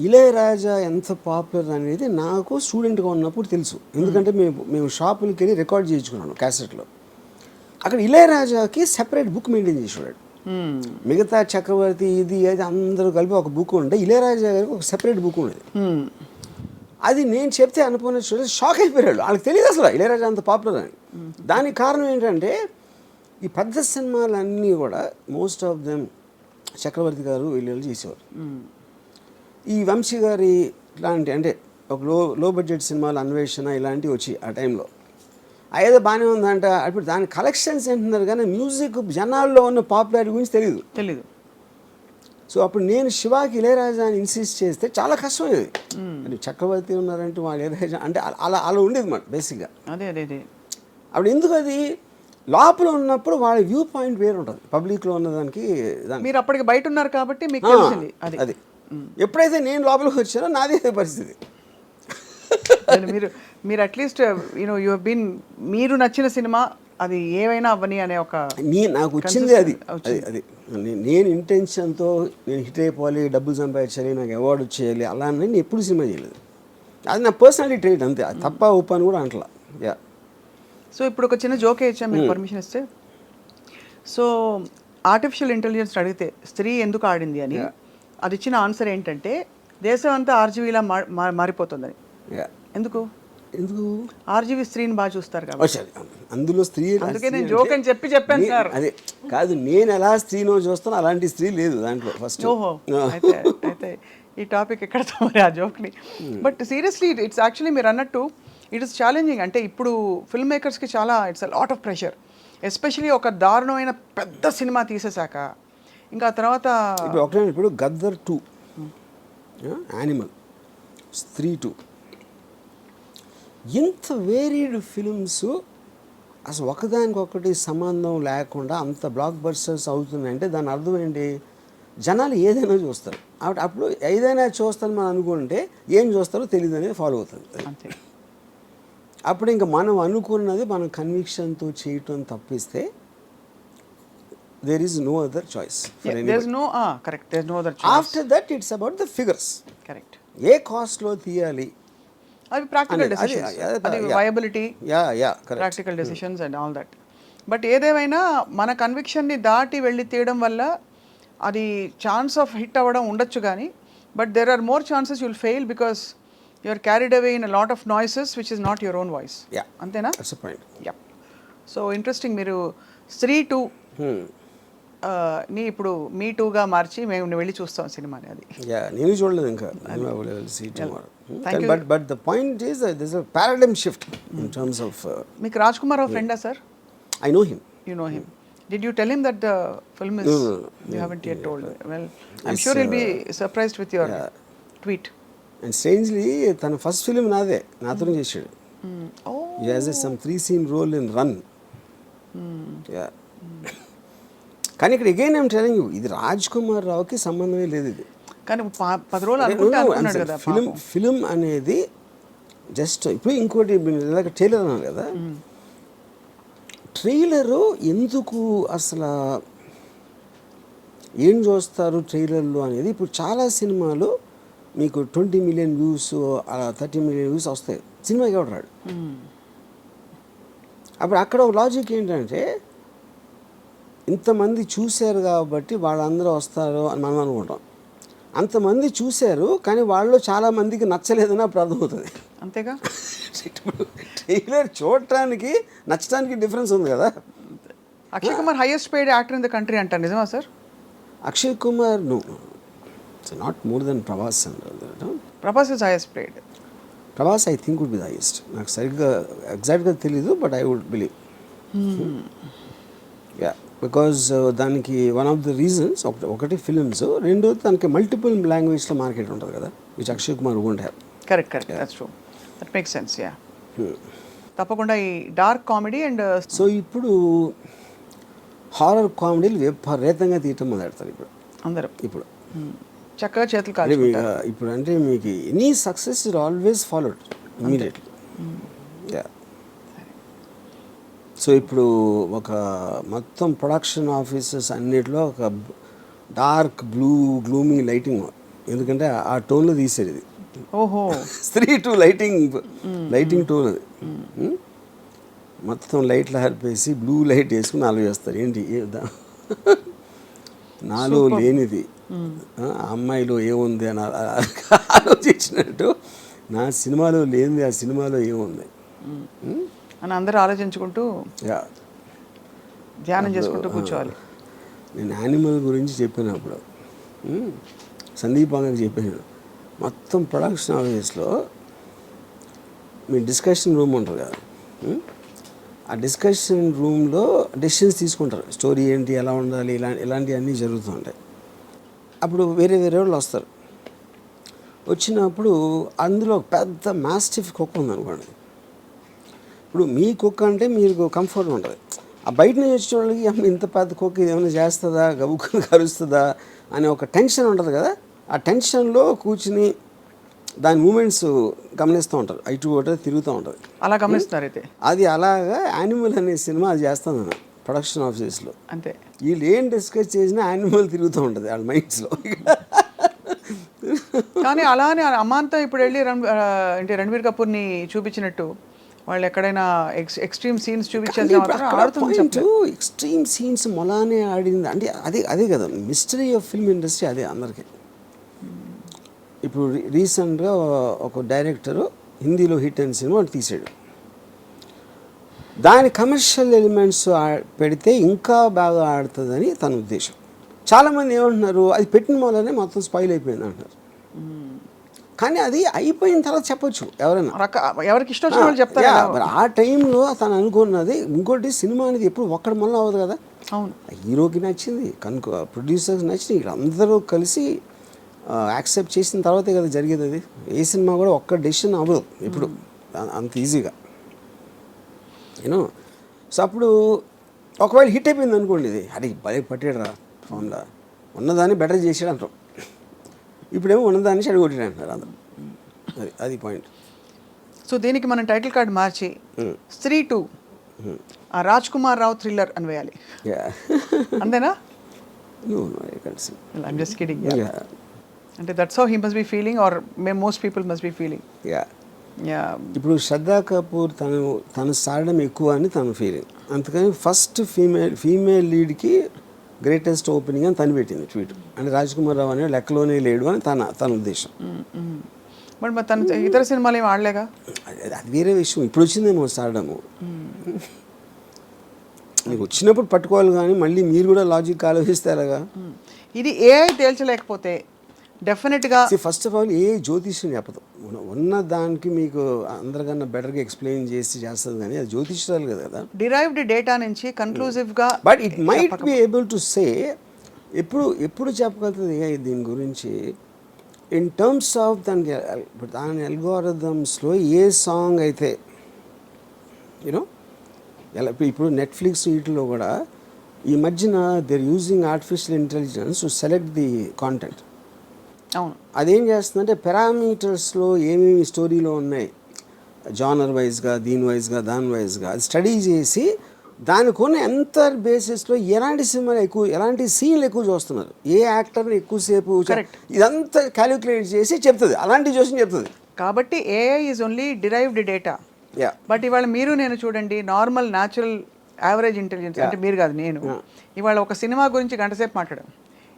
ఇళయరాజా ఎంత పాపులర్ అనేది నాకు స్టూడెంట్గా ఉన్నప్పుడు తెలుసు. ఎందుకంటే మేము షాపులకి వెళ్ళి రికార్డ్ చేయించుకున్నాను క్యాసెట్లో. అక్కడ ఇళయరాజాకి సెపరేట్ బుక్ మెయింటైన్ చేసేవాడు. మిగతా చక్రవర్తి ఇది అది అందరూ కలిపి ఒక బుక్ ఉండే, ఇళయరాజా గారికి ఒక సెపరేట్ బుక్ ఉండేది. అది నేను చెప్తే అనుకున్న షాక్ అయిపోయాడు, వాళ్ళకి తెలియదు అసలు ఇళయరాజా అంత పాపులర్ అని. దానికి కారణం ఏంటంటే ఈ పెద్ద సినిమాలన్నీ కూడా మోస్ట్ ఆఫ్ దెమ్ చక్రవర్తి గారు వీళ్ళు చేసేవారు. ఈ వంశీ గారి ఇలాంటి అంటే ఒక లో బడ్జెట్ సినిమాలు అన్వేషణ ఇలాంటివి వచ్చి ఆ టైంలో ఏదో బాగానే ఉందంట. అప్పుడు దాని కలెక్షన్స్ ఏంటున్నారు కానీ మ్యూజిక్ జనాల్లో ఉన్న పాపులారిటీ గురించి తెలీదు. సో అప్పుడు నేను శివాకి ఇళయరాజా అని ఇన్సిస్ట్ చేస్తే చాలా కష్టమైంది. అంటే చక్రవర్తి ఉన్నారంటే వాళ్ళు ఇళయరాజా అంటే అలా ఉండేది మాట బేసిక్గా. అదే అప్పుడు ఎందుకు అది లోపల ఉన్నప్పుడు వాళ్ళ వ్యూ పాయింట్ వేరు ఉంటుంది, పబ్లిక్లో ఉన్నదానికి. మీరు అప్పటికి బయట ఉన్నారు కాబట్టి మీకు తెలిసింది అది. ఎప్పుడైతే నేను లోపలికి వచ్చానో నాదే పరిస్థితి. మీరు at least you know you have been, మీరు నచ్చిన సినిమా అది ఏమైనా అవ్వని అనే ఒక నాకు వచ్చింది అది. నేను ఇంటెన్షన్తో నేను హిట్ అయిపోవాలి, డబ్బులు సంపాదించాలి, నాకు అవార్డు వచ్చేయాలి అలా అని నేను ఎప్పుడు సినిమా చేయలేదు. అది నా పర్సనాలిటీ ట్రేట్ అంతే, అది తప్ప ఒప్పని కూడా అంటలా. యా. సో ఇప్పుడు ఒక చిన్న జోకే ఇచ్చాం మీరు పర్మిషన్ ఇస్తే. సో ఆర్టిఫిషియల్ ఇంటెలిజెన్స్ అడిగితే స్త్రీ ఎందుకు ఆడింది అని అది ఇచ్చిన ఆన్సర్ ఏంటంటే దేశం అంతా ఆర్జీవీలా మారిపోతుందని. ఎందుకు ఆర్జీవీ స్త్రీని బాగా చూస్తారు కాబట్టి. అందులో స్త్రీ అందుకే నేను జోక్ అని చెప్పాను సార్. అదే కాదు, నేను ఎలా స్త్రీనో చూస్తాను అలాంటి స్త్రీ లేదు దాంట్లో ఫస్ట్. ఓహో, అయితే ఈ టాపిక్ ఎక్కడతో మరి ఆ జోక్ని. బట్ సీరియస్లీ ఇట్స్ యాక్చువల్లీ మీరు అన్నట్టు ఇట్ ఇస్ ఛాలెంజింగ్. అంటే ఇప్పుడు ఫిల్మ్ మేకర్స్కి చాలా it's a lot of pressure, especially ఒక దారుణమైన పెద్ద సినిమా తీసేశాక ఇంకా తర్వాత ఇప్పుడు గద్దర్ 2, యానిమల్, స్త్రీ 2, ఇంత వేరీడ్ ఫిల్మ్స్ అసలు ఒకదానికొకటి సంబంధం లేకుండా అంత బ్లాక్ బస్టర్స్ అవుతున్నాయంటే దాని అర్థం ఏంటి, జనాలు ఏదైనా చూస్తారు. అప్పుడు ఏదైనా చూస్తారని మనం అనుకుంటే ఏం చూస్తారో తెలియదు అనేది ఫాలో అవుతుంది. అప్పుడు ఇంకా మనం అనుకున్నది మనం కన్విక్షన్తో చేయటం తప్పిస్తే there is no other choice for anybody. There's no correct, there's no other choice. After that it's about the figures. Correct. ఏ కాస్ట్లో తీయాలి, అవి ప్రాక్టికల్ డెసిషన్స్, అది viability, practical decisions and all that. But ఏదేమైనా మన కన్విక్షన్ని దాటి వెళ్ళి తీయడం వల్ల అది ఛాన్స్ ఆఫ్ హిట్ అవ్వడం ఉండొచ్చు కానీ but there are more chances you'll fail because you are carried away in a lot of noises which is not your own voice. అంతేనా? యా. So interesting. మీరు స్త్రీ 2 ని ఇప్పుడు మీ 2గా మార్చి మేము వెళ్ళి చూస్తాం సినిమాని. అది నేను చూడలేదు ఇంకా. But the point is this is a paradigm shift in terms of. మీకు రాజ్ కుమార్ ఫ్రెండా sir? I know him. You know him. Did you tell him that the film is? No. You haven't yet told. Well, I'm sure he'll be surprised with your tweet. And strangely తన ఫస్ట్ ఫిలిం నాతోనే చేశాడు. ఓ He has some 3-scene role in Run. Yeah. కానీ ఇక్కడ అగైన్ ఐమ్ టెలింగ్ యూ, ఇది రాజ్ కుమార్ రావుకి సంబంధమే లేదు. ఇది కానీ 10 రోజులు అనుకున్నాడు కదా ఫిలిం అనేది జస్ట్. ఇప్పుడు ఇంకోటి ఇలాగ ట్రైలర్ అన్నారు కదా, ట్రైలరు ఎందుకు అసలు ఏం చూస్తారు ట్రైలర్లు అనేది. ఇప్పుడు చాలా సినిమాలు మీకు 20 million వ్యూస్ 30 million వ్యూస్ వస్తాయి, సినిమాకి ఎవడు రాడు. అప్పుడు అక్కడ ఒక లాజిక్ ఏంటంటే, ఇంతమంది చూశారు కాబట్టి వాళ్ళందరూ వస్తారు అని మనం అనుకుంటాం. అంతమంది చూశారు కానీ వాళ్ళు చాలామందికి నచ్చలేదని అప్పుడు అర్థమవుతుంది. అంతేగా, ఇప్పుడు ట్రైలర్ చూడటానికి నచ్చడానికి డిఫరెన్స్ ఉంది కదా. Akshay Kumar highest paid actor in the country అంటారు, నిజమా sir? Akshay Kumar no, it's not more than Prabhas. Prabhas is highest paid. Prabhas I think would be the highest. నాకు సరిగ్గా ఎగ్జాక్ట్గా తెలీదు, but I would believe. Yeah, because దానికి వన్ ఆఫ్ ద రీజన్స్ ఒకటి ఫిలిమ్స్, రెండు దానికి మల్టిపుల్ లాంగ్వేజ్లో మార్కెట్ ఉంటుంది కదా, which Akshay Kumar won't have. Correct, that's true, that makes sense. Yeah, తప్పకుండా ఈ డార్క్ కామెడీ అండ్ సో ఇప్పుడు హారర్ కామెడీలు విపరీతంగా తీయటం మొదలెడతారు ఇప్పుడు అందరూ. ఇప్పుడు చక్కగా చేతులు కాదు ఇప్పుడు. అంటే మీకు any success is always followed immediately. Yeah, so ఇప్పుడు ఒక మొత్తం ప్రొడక్షన్ ఆఫీసెస్ అన్నిటిలో ఒక డార్క్ గ్లూమీ లైటింగ్, ఎందుకంటే ఆ టోన్లో తీసేది ఇది. ఓహో, 3-2 లైటింగ్ టోన్ అది. మొత్తం లైట్లు హరిపేసి బ్లూ లైట్ వేసుకుని నాలుగు వేస్తారు. ఏంటి నాలో లేనిది అమ్మాయిలో ఏముంది అని ఆలోచించినట్టు, నా సినిమాలో లేనిది ఆ సినిమాలో ఏముంది అని అందరూ ఆలోచించుకుంటూ ధ్యానం చేసుకుంటూ కూర్చోవాలి. నేను యానిమల్ గురించి చెప్పినప్పుడు సందీప్ అంగకి చెప్పాను, మొత్తం ప్రొడక్షన్ ఆఫీస్లో మీ డిస్కషన్ రూమ్ ఉంటుంది కదా, ఆ డిస్కషన్ రూమ్లో డెసిషన్స్ తీసుకుంటారు. స్టోరీ ఏంటి, ఎలా ఉండాలి, ఇలాంటివన్నీ జరుగుతూ ఉంటాయి. అప్పుడు వేరే వాళ్ళు వస్తారు. వచ్చినప్పుడు అందులో పెద్ద మాస్టిఫ్ కుక్క ఉందనుకోండి. ఇప్పుడు మీ కుక్క అంటే మీకు కంఫర్ట్ ఉంటుంది. ఆ బయట నుంచి వచ్చిన వాళ్ళకి ఇంత పెద్ద కుక్క ఇది ఏమైనా చేస్తుందా, గబుక్కుని కరుస్తుందా అనే ఒక టెన్షన్ ఉంటుంది కదా. ఆ టెన్షన్లో కూర్చుని దాని మూమెంట్స్ గమనిస్తూ ఉంటారు, ఇటు ఒకటి తిరుగుతూ ఉంటుంది. అలా గమనిస్తున్నారు అయితే. అది అలాగా యానిమల్ అనే సినిమా అది చేస్తాను ప్రొడక్షన్ ఆఫీస్లో. అంతే, వీళ్ళు ఏం డిస్కస్ చేసినా యానిమల్ తిరుగుతూ ఉంటుంది వాళ్ళ మైండ్స్లో. కానీ అలానే అమాంతం ఇప్పుడు వెళ్ళి అంటే రణబీర్ కపూర్ని చూపించినట్టు వాళ్ళు ఎక్కడైనా ఎక్స్ట్రీమ్ సీన్స్ చూపించేది ఎక్స్ట్రీమ్ సీన్స్ మొలానే ఆడింది అంటే అదే కదా మిస్టరీ ఆఫ్ ఫిల్మ్ ఇండస్ట్రీ. అదే అందరికీ. ఇప్పుడు రీసెంట్గా ఒక డైరెక్టరు హిందీలో హిట్ అయిన సినిమా తీసాడు. దాని కమర్షియల్ ఎలిమెంట్స్ పెడితే ఇంకా బాగా ఆడుతుందని తన ఉద్దేశం. చాలామంది ఏమంటున్నారు, అది పెట్టిన వల్లనే మొత్తం స్పాయిల్ అయిపోయింది అంటారు. కానీ అది అయిపోయిన తర్వాత చెప్పొచ్చు ఎవరైనా, ఎవరికి ఇష్టం వచ్చిన వాళ్ళు చెప్తారు. ఆ టైంలో తను అనుకున్నది. ఇంకోటి, సినిమా అనేది ఎప్పుడు ఒక్కడి వల్ల అవ్వదు కదా. అవును, హీరోకి నచ్చింది, కనుక ప్రొడ్యూసర్కి నచ్చింది, వీళ్ళందరూ కలిసి యాక్సెప్ట్ చేసిన తర్వాతే కదా జరిగేది. అది ఏ సినిమా కూడా ఒక్క డెసిషన్ అవ్వదు ఇప్పుడు అంత ఈజీగా, యూనో. సో అప్పుడు ఒకవేళ హిట్ అయిపోయింది అనుకోండి, ఇది అరే భలే పట్టాడురా ఫోన్లో, ఉన్నదాన్ని బెటర్ చేసాడు అంటాం. ఇప్పుడేమో ఉన్నదాన్ని చెడగొట్టాడు అంటారు అందరూ. అది పాయింట్. సో దీనికి మనం టైటిల్ కార్డ్ మార్చి స్త్రీ 2 ఆ రాజ్ కుమార్ రావు థ్రిల్లర్ అని వేయాలి. అంతేనా? I'm just kidding. అంటే that's how he must be feeling or most people must be feeling. ఇప్పుడు శ్రద్ధా కపూర్ తను సాడడం ఎక్కువ అని తన ఫీలింగ్. అందుకని ఫస్ట్ ఫీమేల్ లీడ్కి గ్రేటెస్ట్ ఓపెనింగ్ అని తను పెట్టింది ట్వీట్. అంటే రాజ్ కుమార్ రావు అనే లెక్కలోనే లేడు అని తన ఉద్దేశం. బట్ మరి తను ఇతర సినిమాలు ఏమి ఆడలేగా, అది వేరే విషయం. ఇప్పుడు వచ్చిందేమో సాడము, మీకు వచ్చినప్పుడు పట్టుకోవాలి. కానీ మళ్ళీ మీరు కూడా లాజిక్ ఆలోచిస్తారుగా. ఇది ఏఐ తేల్చలేకపోతే డెఫినెట్గా ఫస్ట్ ఆఫ్ ఆల్ ఏ జ్యోతిష్యం చెప్పదు. ఉన్న దానికి మీకు అందరికన్నా బెటర్గా ఎక్స్ప్లెయిన్ చేస్తుంది, కానీ అది జ్యోతిష్యాలు కదా. డిరైవ్డ్ డేటా నుంచి కన్క్లూజివ్గా. But it might be able to say. ఎప్పుడు చెప్పగలుగుతుంది ఏఐ దీని గురించి? ఇన్ టర్మ్స్ ఆఫ్ దాని అల్గోరిథమ్స్లో ఏ సాంగ్ అయితే యూనో ఇప్పుడు నెట్ఫ్లిక్స్ వీటిలో కూడా ఈ మధ్యన they're using artificial intelligence to select the content. అవును, అదేం చేస్తుందంటే పారామీటర్స్లో ఏమేమి స్టోరీలో ఉన్నాయి జానర్ వైజ్గా, దీని వైజ్గా, దాని వైజ్గా అది స్టడీ చేసి దానికొని ఎంత బేసిస్లో ఎలాంటి సినిమాలు ఎక్కువ, ఎలాంటి సీన్లు ఎక్కువ చూస్తున్నారు, ఏ యాక్టర్ని ఎక్కువసేపు ఇదంతా క్యాలిక్యులేట్ చేసి చెప్తుంది, అలాంటి చూసి చెప్తుంది. కాబట్టి AI is only derived data. But ఇవాళ మీరు నేను చూడండి, నార్మల్ న్యాచురల్ యావరేజ్ ఇంటెలిజెన్స్ అంటే మీరు కాదు నేను, ఇవాళ ఒక సినిమా గురించి గంట సేపు మాట్లాడాం,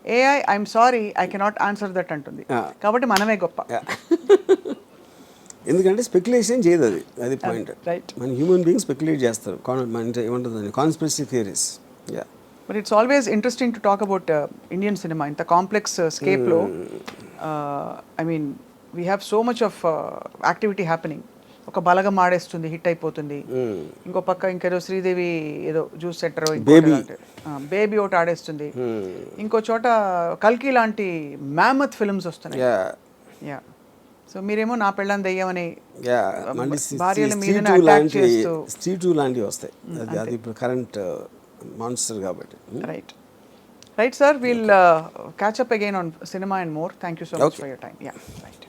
AI I'm sorry I cannot answer that అంటుంది. కాబట్టి మనమే గొప్ప. ఎందుకంటే స్పెక్యులేషన్ చేయదు, అది పాయింట్. రైట్, మన హ్యూమన్ బీయింగ్ స్పెక్యులేట్ చేస్తారు, ఏమంటుంది conspiracy theories. But it's always interesting to talk about Indian cinema. ఇంత కాంప్లెక్స్ స్కేప్లో I mean we have so much of activity happening. ఒక బలగం ఆడేస్తుంది, హిట్ అయిపోతుంది. ఇంకో పక్క ఇంకేదో శ్రీదేవి ఏదో జ్యూస్ సెంటర్ బేబీ ఒకటి ఆడేస్తుంది. ఇంకో చోట కల్కి లాంటి మ్యామత్ ఫిల్మ్స్ వస్తున్నాయి. యా, సో మీరేమో నా పెళ్ళాం దెయ్యమని భార్యల మీద స్ట్రీట్ లాంటివి వస్తాయి. అది ఇప్పుడు కరెంట్ మాన్స్టర్ కాబట్టి. Right sir, we'll catch up again on cinema and more. Thank you so much for your time. Yeah, right.